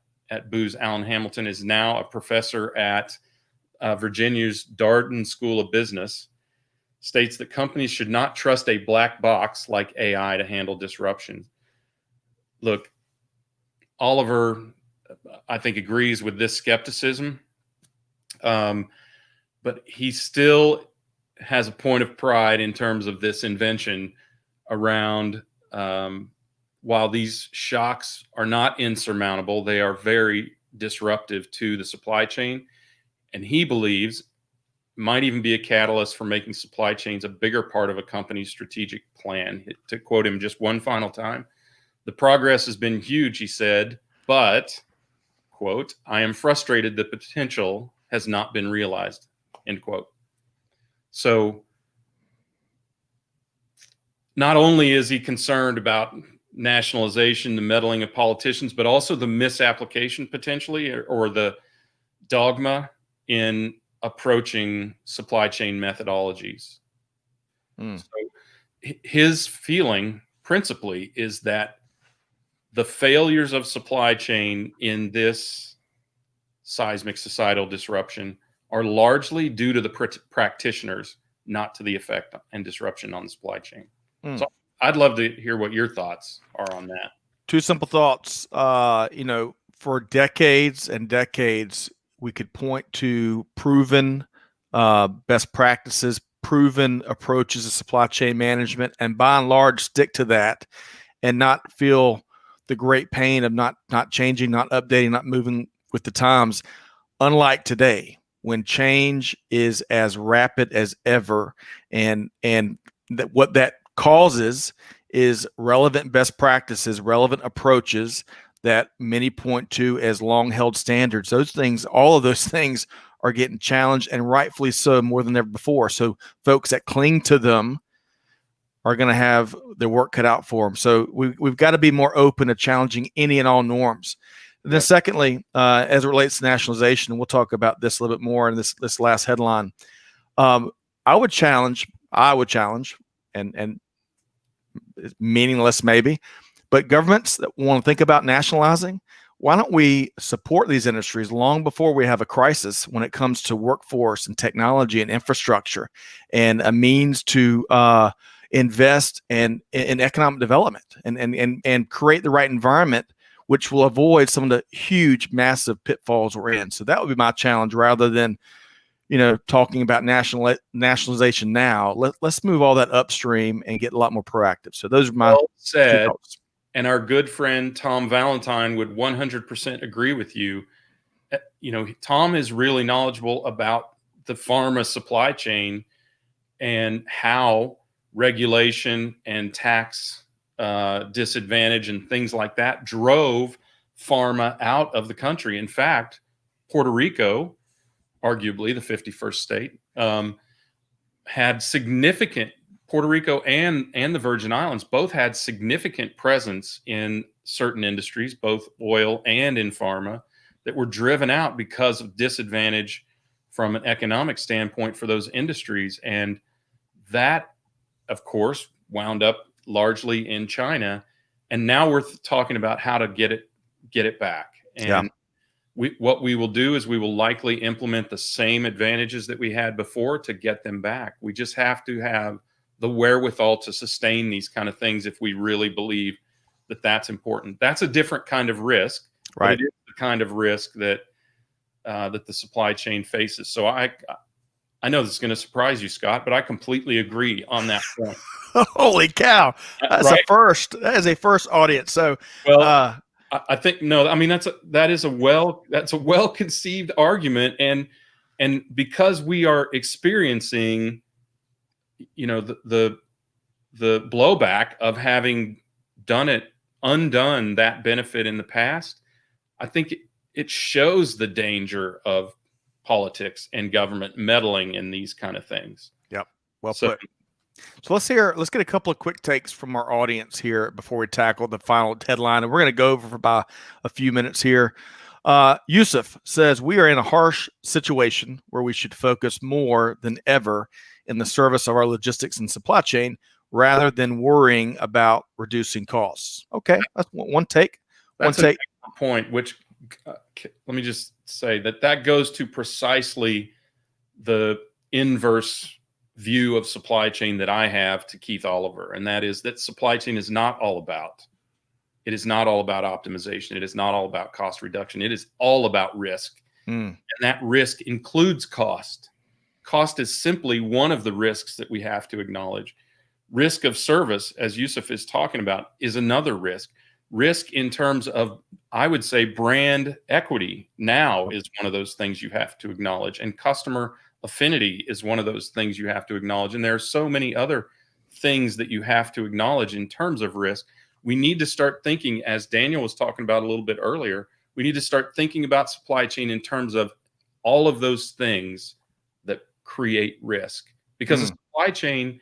Booz Allen Hamilton, is now a professor at Virginia's Darden School of Business, states that companies should not trust a black box like AI to handle disruption. Look, Oliver, I think, agrees with this skepticism, but he still has a point of pride in terms of this invention around while these shocks are not insurmountable, they are very disruptive to the supply chain. And he believes might even be a catalyst for making supply chains a bigger part of a company's strategic plan. To quote him just one final time, "The progress has been huge," he said, "but," quote, "I am frustrated that the potential has not been realized," end quote. So not only is he concerned about nationalization, the meddling of politicians, but also the misapplication potentially, or the dogma in approaching supply chain methodologies. So his feeling principally is that the failures of supply chain in this seismic societal disruption are largely due to the practitioners, not to the effect and disruption on the supply chain. So I'd love to hear what your thoughts are on that. Two simple thoughts. For decades and decades, we could point to proven best practices, proven approaches to supply chain management, and by and large stick to that and not feel the great pain of not changing, not updating, not moving with the times. Unlike today, when change is as rapid as ever, and what that causes is relevant best practices, relevant approaches that many point to as long-held standards. All of those things are getting challenged, and rightfully so, more than ever before. So folks that cling to them are going to have their work cut out for them. So we've got to be more open to challenging any and all norms. And then secondly, as it relates to nationalization, and we'll talk about this a little bit more in this last headline. I would challenge, and it's meaningless maybe, but governments that want to think about nationalizing, why don't we support these industries long before we have a crisis when it comes to workforce and technology and infrastructure and a means to invest in economic development and create the right environment, which will avoid some of the huge, massive pitfalls we're in. So that would be my challenge, rather than talking about nationalization now. Let's move all that upstream and get a lot more proactive. So those are my well said. two thoughts. And our good friend Tom Valentine would 100% agree with you. Tom is really knowledgeable about the pharma supply chain and how regulation and tax disadvantage and things like that drove pharma out of the country. In fact, Puerto Rico, arguably the 51st state, had significant, Puerto Rico and the Virgin Islands both had significant presence in certain industries, both oil and in pharma, that were driven out because of disadvantage from an economic standpoint for those industries. And that, of course, wound up largely in China. And now we're talking about how to get it back. And what we will do is we will likely implement the same advantages that we had before to get them back. We just have to have the wherewithal to sustain these kind of things if we really believe that that's important. That's a different kind of risk, right? But it is the kind of risk that that the supply chain faces. So I know this is going to surprise you, Scott, but I completely agree on that point. Holy cow! That's right? That is a first audience. So well. I think no. I mean that's a well conceived argument, and because we are experiencing, the blowback of having undone that benefit in the past, I think it shows the danger of politics and government meddling in these kind of things. Yep, well put. So let's get a couple of quick takes from our audience here before we tackle the final headline. And we're going to go over for about a few minutes here. Yusuf says, we are in a harsh situation where we should focus more than ever in the service of our logistics and supply chain rather than worrying about reducing costs. Okay, that's one take. That's an excellent point, which let me just say that goes to precisely the inverse view of supply chain that I have to Keith Oliver, and that is that supply chain is not all about optimization. It is not all about cost reduction. It is all about risk. And that risk includes cost. Cost is simply one of the risks that we have to acknowledge. Risk of service, as Yusuf is talking about, is another risk. Risk in terms of, I would say, brand equity now is one of those things you have to acknowledge. And customer affinity is one of those things you have to acknowledge. And there are so many other things that you have to acknowledge in terms of risk. We need to start thinking, as Daniel was talking about a little bit earlier, we need to start thinking about supply chain in terms of all of those things that create risk. Because a supply chain,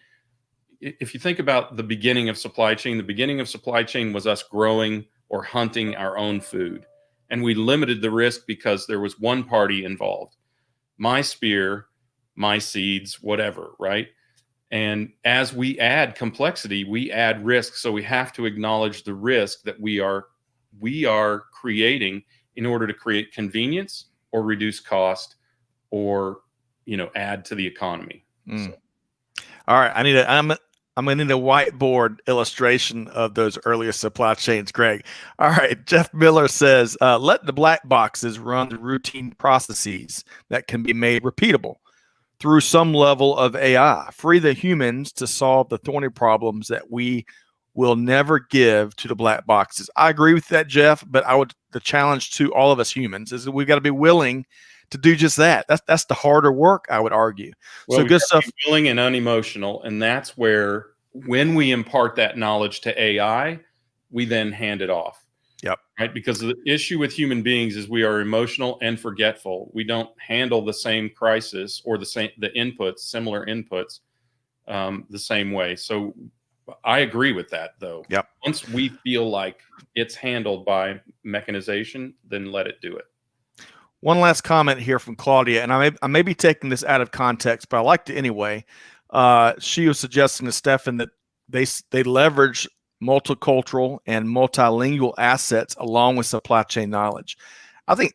if you think about the beginning of supply chain, the beginning of supply chain was us growing or hunting our own food. And we limited the risk because there was one party involved. My spear, my seeds, whatever, right? And as we add complexity, we add risk. So we have to acknowledge the risk that we are creating in order to create convenience or reduce cost or, add to the economy. So. All right. I'm going to need a whiteboard illustration of those earlier supply chains, Greg. All right. Jeff Miller says, let the black boxes run the routine processes that can be made repeatable through some level of AI. Free the humans to solve the thorny problems that we will never give to the black boxes. I agree with that, Jeff, but the challenge to all of us humans is that we've got to be willing to do just that. That's the harder work, I would argue. Well, so good stuff. Willing and unemotional, and that's where, when we impart that knowledge to AI, we then hand it off. Yep. Right. Because the issue with human beings is we are emotional and forgetful. We don't handle the same crisis or similar inputs, the same way. So I agree with that, though. Yep. Once we feel like it's handled by mechanization, then let it do it. One last comment here from Claudia, and I may be taking this out of context, but I liked it anyway. She was suggesting to Stefan that they leverage multicultural and multilingual assets along with supply chain knowledge. I think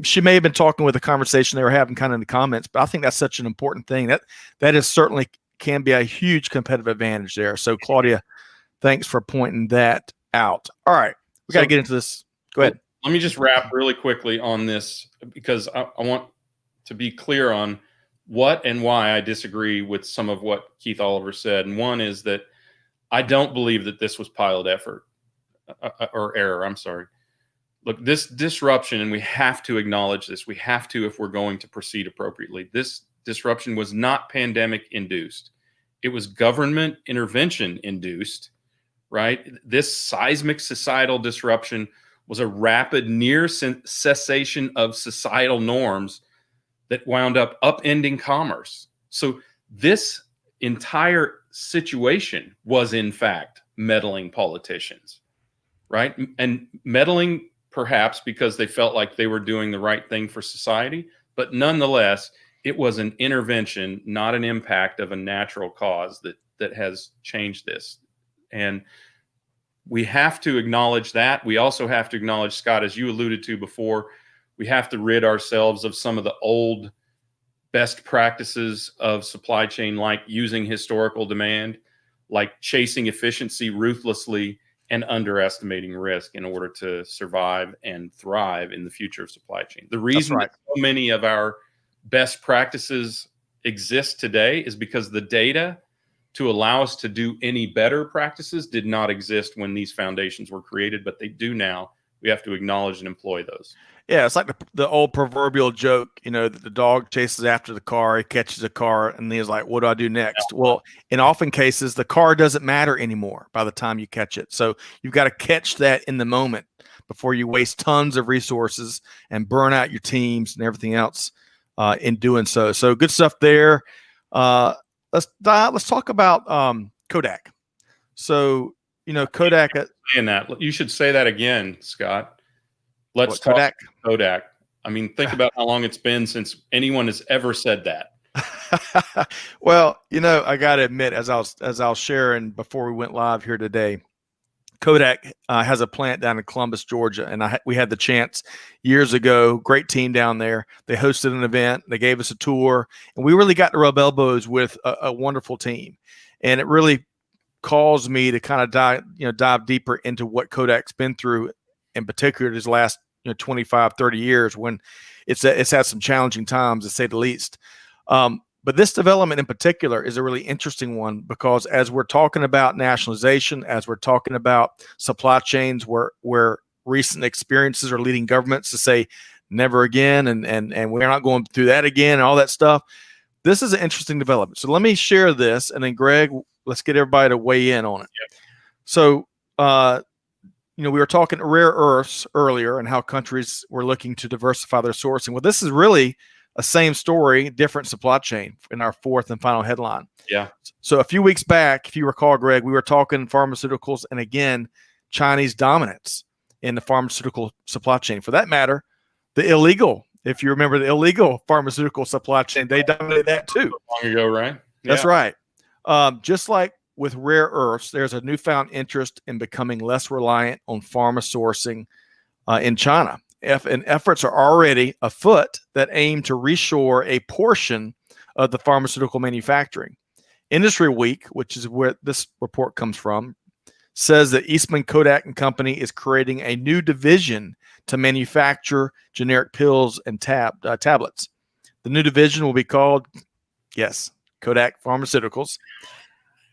she may have been talking with a conversation they were having kind of in the comments, but I think that's such an important thing. That is certainly can be a huge competitive advantage there. So Claudia, thanks for pointing that out. All right, we got to get into this. Go ahead. Let me just wrap really quickly on this, because I want to be clear on what and why I disagree with some of what Keith Oliver said. And one is that I don't believe that this was pilot effort or error. I'm sorry. Look, this disruption, and we have to acknowledge this, we have to, if we're going to proceed appropriately, this disruption was not pandemic induced. It was government intervention induced, right? This seismic societal disruption was a rapid near cessation of societal norms that wound up upending commerce. So this entire situation was, in fact, meddling politicians, right? And meddling perhaps because they felt like they were doing the right thing for society, but nonetheless, it was an intervention, not an impact of a natural cause that has changed this. And we have to acknowledge that. We also have to acknowledge, Scott, as you alluded to before, we have to rid ourselves of some of the old best practices of supply chain, like using historical demand, like chasing efficiency ruthlessly, and underestimating risk in order to survive and thrive in the future of supply chain. The reason that so many of our best practices exist today is because the data to allow us to do any better practices did not exist when these foundations were created, but they do now. We have to acknowledge and employ those. Yeah, it's like the old proverbial joke, that the dog chases after the car, he catches a car, and he's like, what do I do next? Yeah. Well, in often cases, the car doesn't matter anymore by the time you catch it. So you've got to catch that in the moment before you waste tons of resources and burn out your teams and everything else in doing so. So good stuff there. Let's talk about Kodak. So, Kodak. Saying that, you should say that again, Scott. Let's talk Kodak. Kodak. I mean, think about how long it's been since anyone has ever said that. Well, I got to admit, as I was sharing before we went live here today, Kodak has a plant down in Columbus, Georgia, and we had the chance years ago. Great team down there. They hosted an event. They gave us a tour, and we really got to rub elbows with a wonderful team. And it really caused me to kind of dive deeper into what Kodak's been through, in particular these last 25, 30 years, when it's had some challenging times, to say the least. But this development in particular is a really interesting one because as we're talking about nationalization, as we're talking about supply chains where recent experiences are leading governments to say never again and we're not going through that again and all that stuff, this is an interesting development. So let me share this, and then Greg, let's get everybody to weigh in on it. Yep. So, we were talking rare earths earlier and how countries were looking to diversify their sourcing. Well, this is really a same story, different supply chain in our fourth and final headline. Yeah. So a few weeks back, if you recall, Greg, we were talking pharmaceuticals and again, Chinese dominance in the pharmaceutical supply chain. For that matter, the illegal, if you remember the illegal pharmaceutical supply chain, they dominated that too. Long ago, right? That's right. Just like with rare earths, there's a newfound interest in becoming less reliant on pharma sourcing in China. And efforts are already afoot that aim to reshore a portion of the pharmaceutical manufacturing. Industry Week, which is where this report comes from, says that Eastman Kodak and Company is creating a new division to manufacture generic pills and tablets. The new division will be called, yes, Kodak Pharmaceuticals.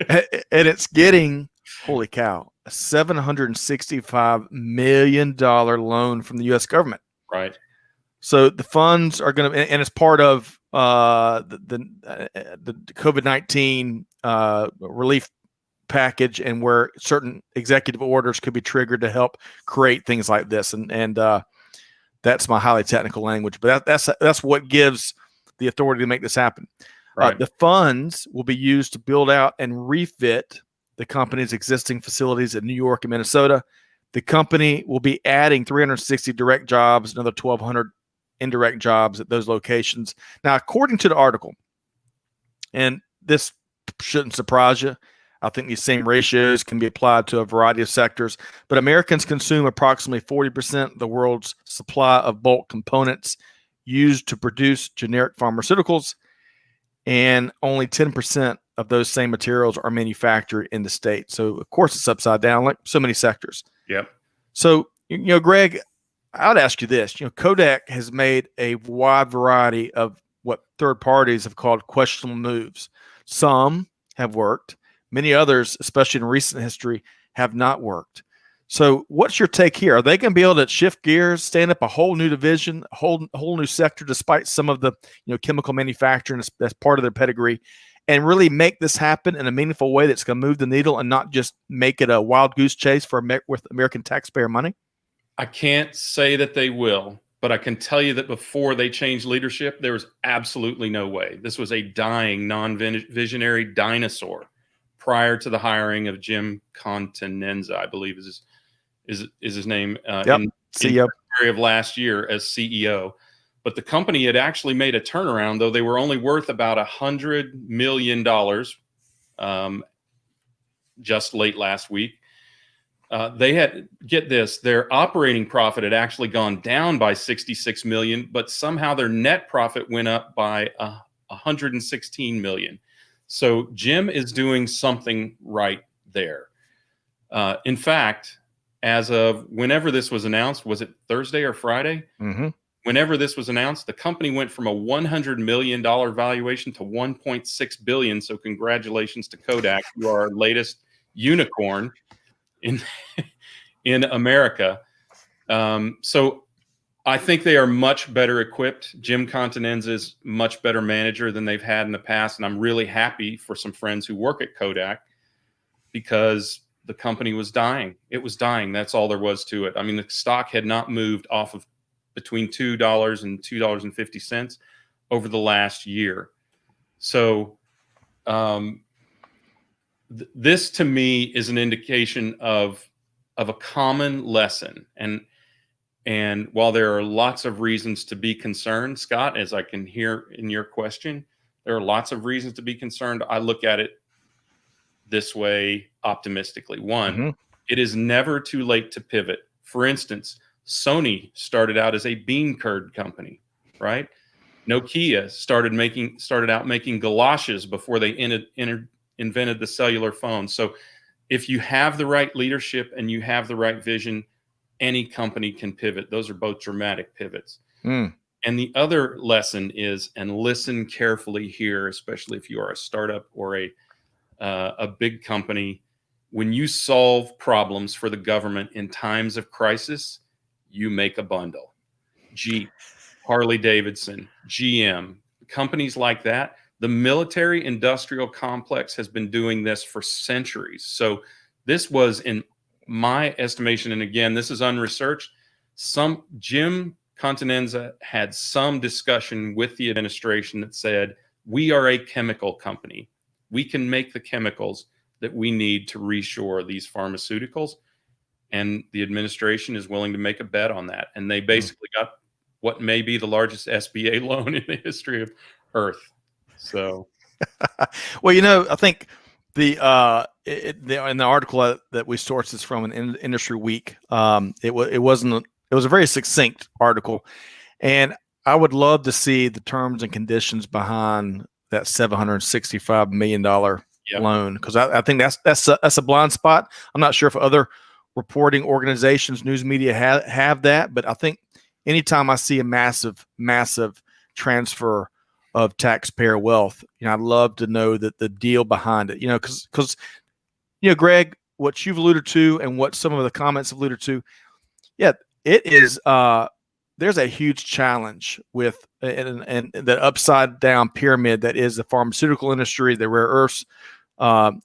And it's getting, holy cow, a $765 million loan from the U.S. government. Right. So the funds are going to, and it's part of the COVID-19 relief package, and where certain executive orders could be triggered to help create things like this. And that's my highly technical language, but that's what gives the authority to make this happen. Right. The funds will be used to build out and refit the company's existing facilities in New York and Minnesota. The company will be adding 360 direct jobs, another 1,200 indirect jobs at those locations. Now, according to the article, and this shouldn't surprise you, I think these same ratios can be applied to a variety of sectors, but Americans consume approximately 40% of the world's supply of bulk components used to produce generic pharmaceuticals, and only 10% of those same materials are manufactured in the state. So, of course, it's upside down like so many sectors. Yep. So, Greg, I'd ask you this. Kodak has made a wide variety of what third parties have called questionable moves. Some have worked. Many others, especially in recent history, have not worked. So what's your take here? Are they going to be able to shift gears, stand up a whole new division, a whole new sector, despite some of the chemical manufacturing that's part of their pedigree, and really make this happen in a meaningful way that's going to move the needle and not just make it a wild goose chase with American taxpayer money? I can't say that they will, but I can tell you that before they changed leadership, there was absolutely no way. This was a dying, non-visionary dinosaur prior to the hiring of Jim Continenza, I believe is his name, in February of last year as CEO. But the company had actually made a turnaround, though they were only worth about $100 million just late last week. They had, get this, their operating profit had actually gone down by $66 million, but somehow their net profit went up by $116 million. So Jim is doing something right there. In fact, as of whenever this was announced, was it Thursday or Friday? Mm-hmm. Whenever this was announced, the company went from a $100 million valuation to $1.6 billion. So congratulations to Kodak. You are our latest unicorn in America. So I think they are much better equipped. Jim Continenza is much better manager than they've had in the past. And I'm really happy for some friends who work at Kodak because the company was dying. It was dying. That's all there was to it. I mean, the stock had not moved off of between $2 and $2.50 over the last year. So this to me is an indication of a common lesson. And while there are lots of reasons to be concerned, Scott, as I can hear in your question, there are lots of reasons to be concerned. I look at it this way optimistically. One, it is never too late to pivot. For instance, Sony started out as a bean curd company, right? Nokia started out making galoshes before they invented the cellular phone. So if you have the right leadership and you have the right vision, any company can pivot. Those are both dramatic pivots. And the other lesson is, and listen carefully here, especially if you are a startup or a big company, when you solve problems for the government in times of crisis, you make a bundle. Jeep, Harley Davidson, GM, companies like that. The military industrial complex has been doing this for centuries. So this was, in my estimation, and again, this is unresearched, Jim Continenza had some discussion with the administration that said, we are a chemical company. We can make the chemicals that we need to reshore these pharmaceuticals. And the administration is willing to make a bet on that. And they basically got what may be the largest SBA loan in the history of Earth. So, well, I think in the article that we sourced this from an Industry Week, it was a very succinct article, and I would love to see the terms and conditions behind that $765 million loan, because I think that's a blind spot. I'm not sure if other reporting organizations, news media have that, but I think anytime I see a massive transfer of taxpayer wealth, I'd love to know that the deal behind it, because Greg, what you've alluded to and what some of the comments have alluded to, it is there's a huge challenge with and the upside down pyramid that is the pharmaceutical industry, the rare earths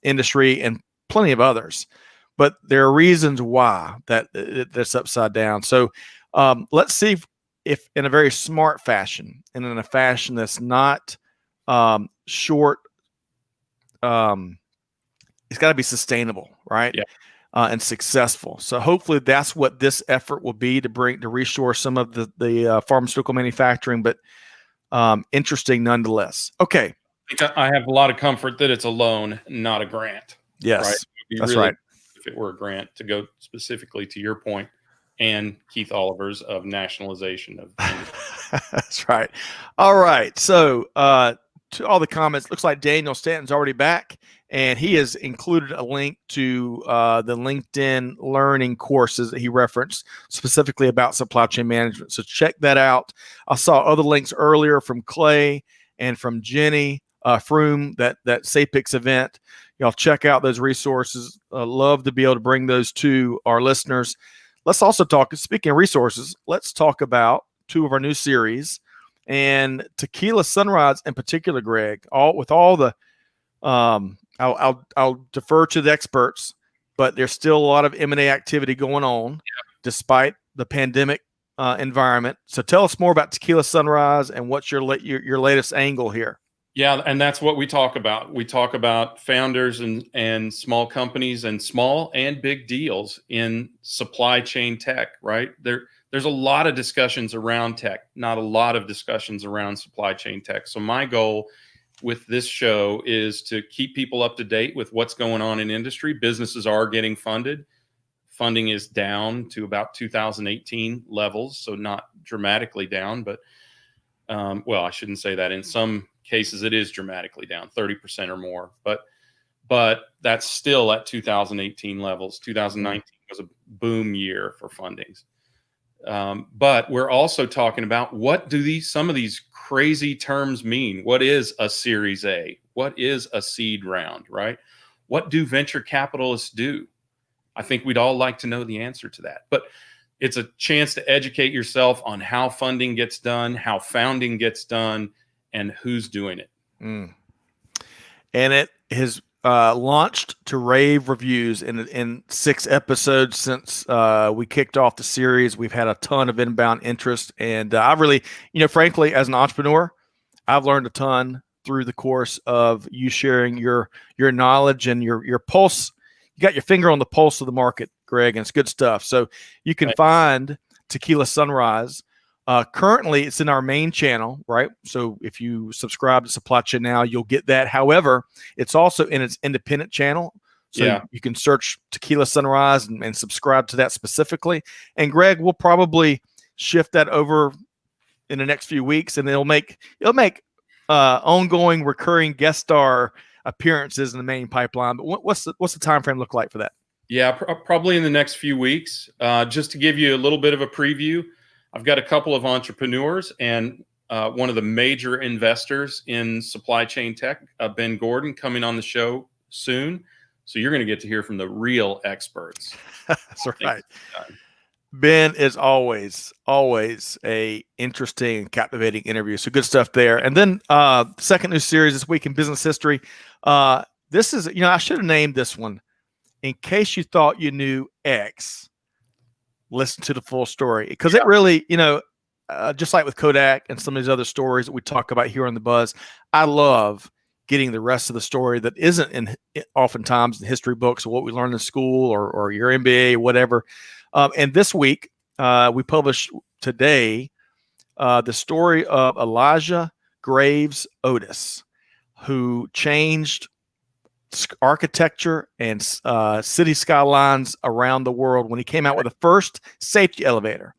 industry, and plenty of others. But there are reasons why that's upside down. So let's see if in a very smart fashion and in a fashion that's not short, it's got to be sustainable, right? Yeah. And successful. So hopefully that's what this effort will be, to reshore some of the pharmaceutical manufacturing, but interesting nonetheless. Okay. I have a lot of comfort that it's a loan, not a grant. Yes, right? That's right. If it were a grant, to go specifically to your point and Keith Oliver's of nationalization of. That's right. All right. So to all the comments, looks like Daniel Stanton's already back, and he has included a link to the LinkedIn learning courses that he referenced specifically about supply chain management. So check that out. I saw other links earlier from Clay and from Jenny Froome, that SAPIX event. Y'all check out those resources. Love to be able to bring those to our listeners. Let's also talk, speaking of resources, let's talk about two of our new series, and Tequila Sunrise in particular, Greg. I'll defer to the experts, but there's still a lot of M&A activity going on despite the pandemic environment. So tell us more about Tequila Sunrise and what's your latest angle here. Yeah, and that's what we talk about. We talk about founders and small companies and small and big deals in supply chain tech, right? There's a lot of discussions around tech, not a lot of discussions around supply chain tech. So my goal with this show is to keep people up to date with what's going on in industry. Businesses are getting funded. Funding is down to about 2018 levels, so not dramatically down, but well, I shouldn't say that. In some cases, it is dramatically down, 30% or more. But that's still at 2018 levels. 2019 was a boom year for fundings. But we're also talking about, what do some of these crazy terms mean? What is a Series A? What is a seed round, right? What do venture capitalists do? I think we'd all like to know the answer to that. But it's a chance to educate yourself on how funding gets done, how founding gets done, and who's doing it. And it has launched to rave reviews in 6 episodes since we kicked off the series. We've had a ton of inbound interest, and I've really, frankly, as an entrepreneur, I've learned a ton through the course of you sharing your knowledge and your pulse. You got your finger on the pulse of the market, Greg, and it's good stuff. So you can find Tequila Sunrise. Currently, it's in our main channel, right? So if you subscribe to Supply Chain Now, you'll get that. However, it's also in its independent channel. So you can search Tequila Sunrise and subscribe to that specifically. And Greg, we'll probably shift that over in the next few weeks, and it'll make ongoing recurring guest star appearances in the main pipeline. But what's the time frame look like for that? Yeah, probably in the next few weeks. Just to give you a little bit of a preview, I've got a couple of entrepreneurs and one of the major investors in supply chain tech, Ben Gordon, coming on the show soon. So you're going to get to hear from the real experts. That's right. Ben is always a interesting and captivating interview. So good stuff there. And then second new series this week in business history. This is, I should have named this one In Case You Thought You Knew X. Listen to the full story, because it really, just like with Kodak and some of these other stories that we talk about here on the Buzz, I love getting the rest of the story that isn't oftentimes in history books or what we learned in school or your MBA or whatever. And this week, we published today the story of Elijah Graves Otis, who changed architecture and city skylines around the world when he came out with the first safety elevator.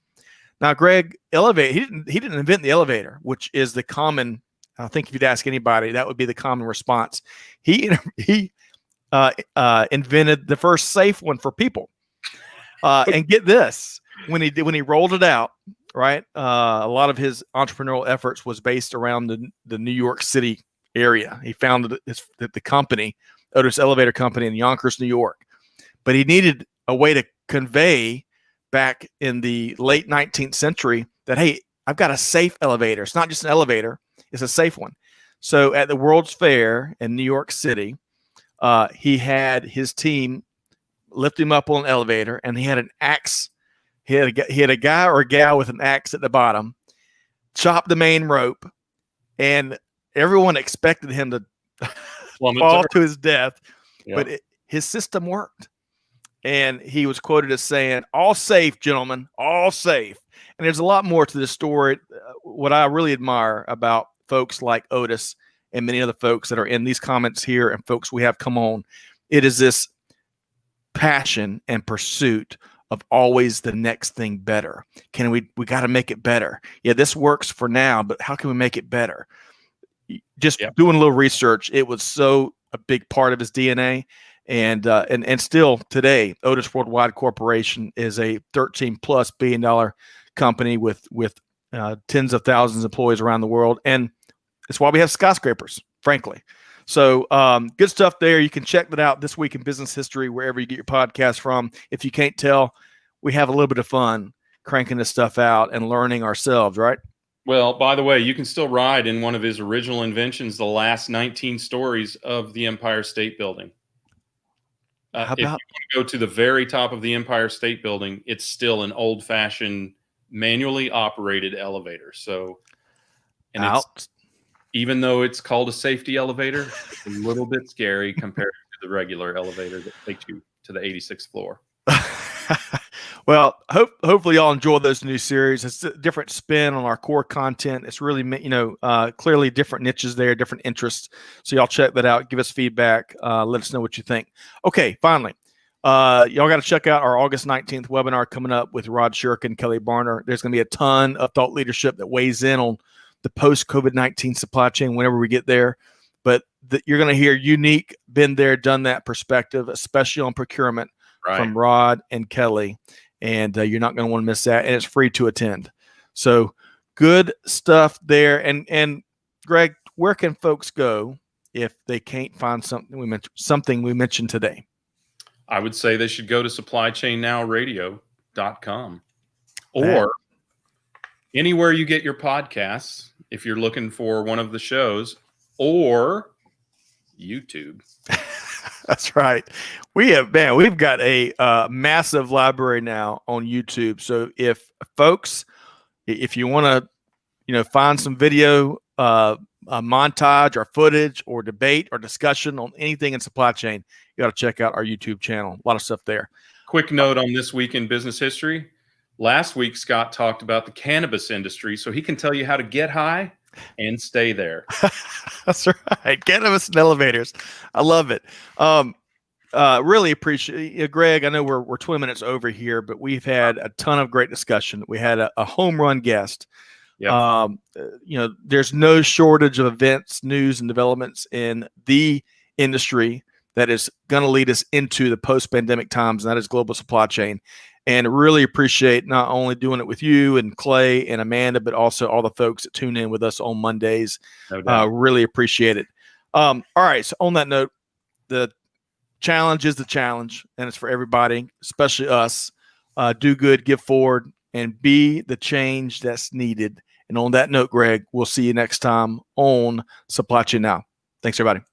Now, Greg, he didn't invent the elevator, which is the common. I think if you'd ask anybody, that would be the common response. He invented the first safe one for people. And get this, when he rolled it out, right? A lot of his entrepreneurial efforts was based around the New York City area. He founded the company, Otis Elevator Company, in Yonkers, New York. But he needed a way to convey back in the late 19th century that, hey, I've got a safe elevator. It's not just an elevator. It's a safe one. So at the World's Fair in New York City, he had his team lift him up on an elevator, and he had an axe. He had a guy or a gal with an axe at the bottom, chop the main rope, and everyone expected him to fall to his death. Yep. But his system worked. And he was quoted as saying, "All safe, gentlemen, all safe." And there's a lot more to this story. What I really admire about folks like Otis and many other folks that are in these comments here and folks we have come on, it is this passion and pursuit of always the next thing better. We got to make it better. Yeah, this works for now, but how can we make it better? Just doing a little research, it was so a big part of his DNA. And still today, Otis Worldwide Corporation is a $13+ billion company with tens of thousands of employees around the world. And it's why we have skyscrapers, frankly. So good stuff there. You can check that out this week in business history, wherever you get your podcast from. If you can't tell, we have a little bit of fun cranking this stuff out and learning ourselves, right? Well, by the way, you can still ride in one of his original inventions, the last 19 stories of the Empire State Building. If you want to go to the very top of the Empire State Building, it's still an old-fashioned, manually operated elevator. So, and even though it's called a safety elevator, it's a little bit scary compared to the regular elevator that takes you to the 86th floor. Well, hopefully y'all enjoy those new series. It's a different spin on our core content. It's really, clearly different niches there, different interests. So y'all check that out. Give us feedback. Let us know what you think. Okay, finally, y'all got to check out our August 19th webinar coming up with Rod Sherkin, Kelly Barner. There's going to be a ton of thought leadership that weighs in on the post-COVID-19 supply chain whenever we get there. But you're going to hear unique, been there, done that perspective, especially on procurement from Rod and Kelly. And you're not going to want to miss that. And it's free to attend. So good stuff there. And Greg, where can folks go if they can't find something we mentioned today? I would say they should go to supplychainnowradio.com or anywhere you get your podcasts if you're looking for one of the shows, or YouTube. That's right. We've got a massive library now on YouTube. So if you want to, find some video, a montage or footage or debate or discussion on anything in supply chain, you got to check out our YouTube channel. A lot of stuff there. Quick note on this week in business history. Last week, Scott talked about the cannabis industry, so he can tell you how to get high and stay there. That's right. Cannabis and elevators. I love it. Really appreciate it. Greg, I know we're 20 minutes over here, but we've had a ton of great discussion. We had a home run guest. Yep. There's no shortage of events, news, and developments in the industry that is going to lead us into the post-pandemic times, and that is global supply chain. And really appreciate not only doing it with you and Clay and Amanda, but also all the folks that tune in with us on Mondays. No doubt. Really appreciate it. All right. So on that note, the challenge is the challenge, and it's for everybody, especially us. Do good, give forward, and be the change that's needed. And on that note, Greg, we'll see you next time on Supply Chain Now. Thanks, everybody.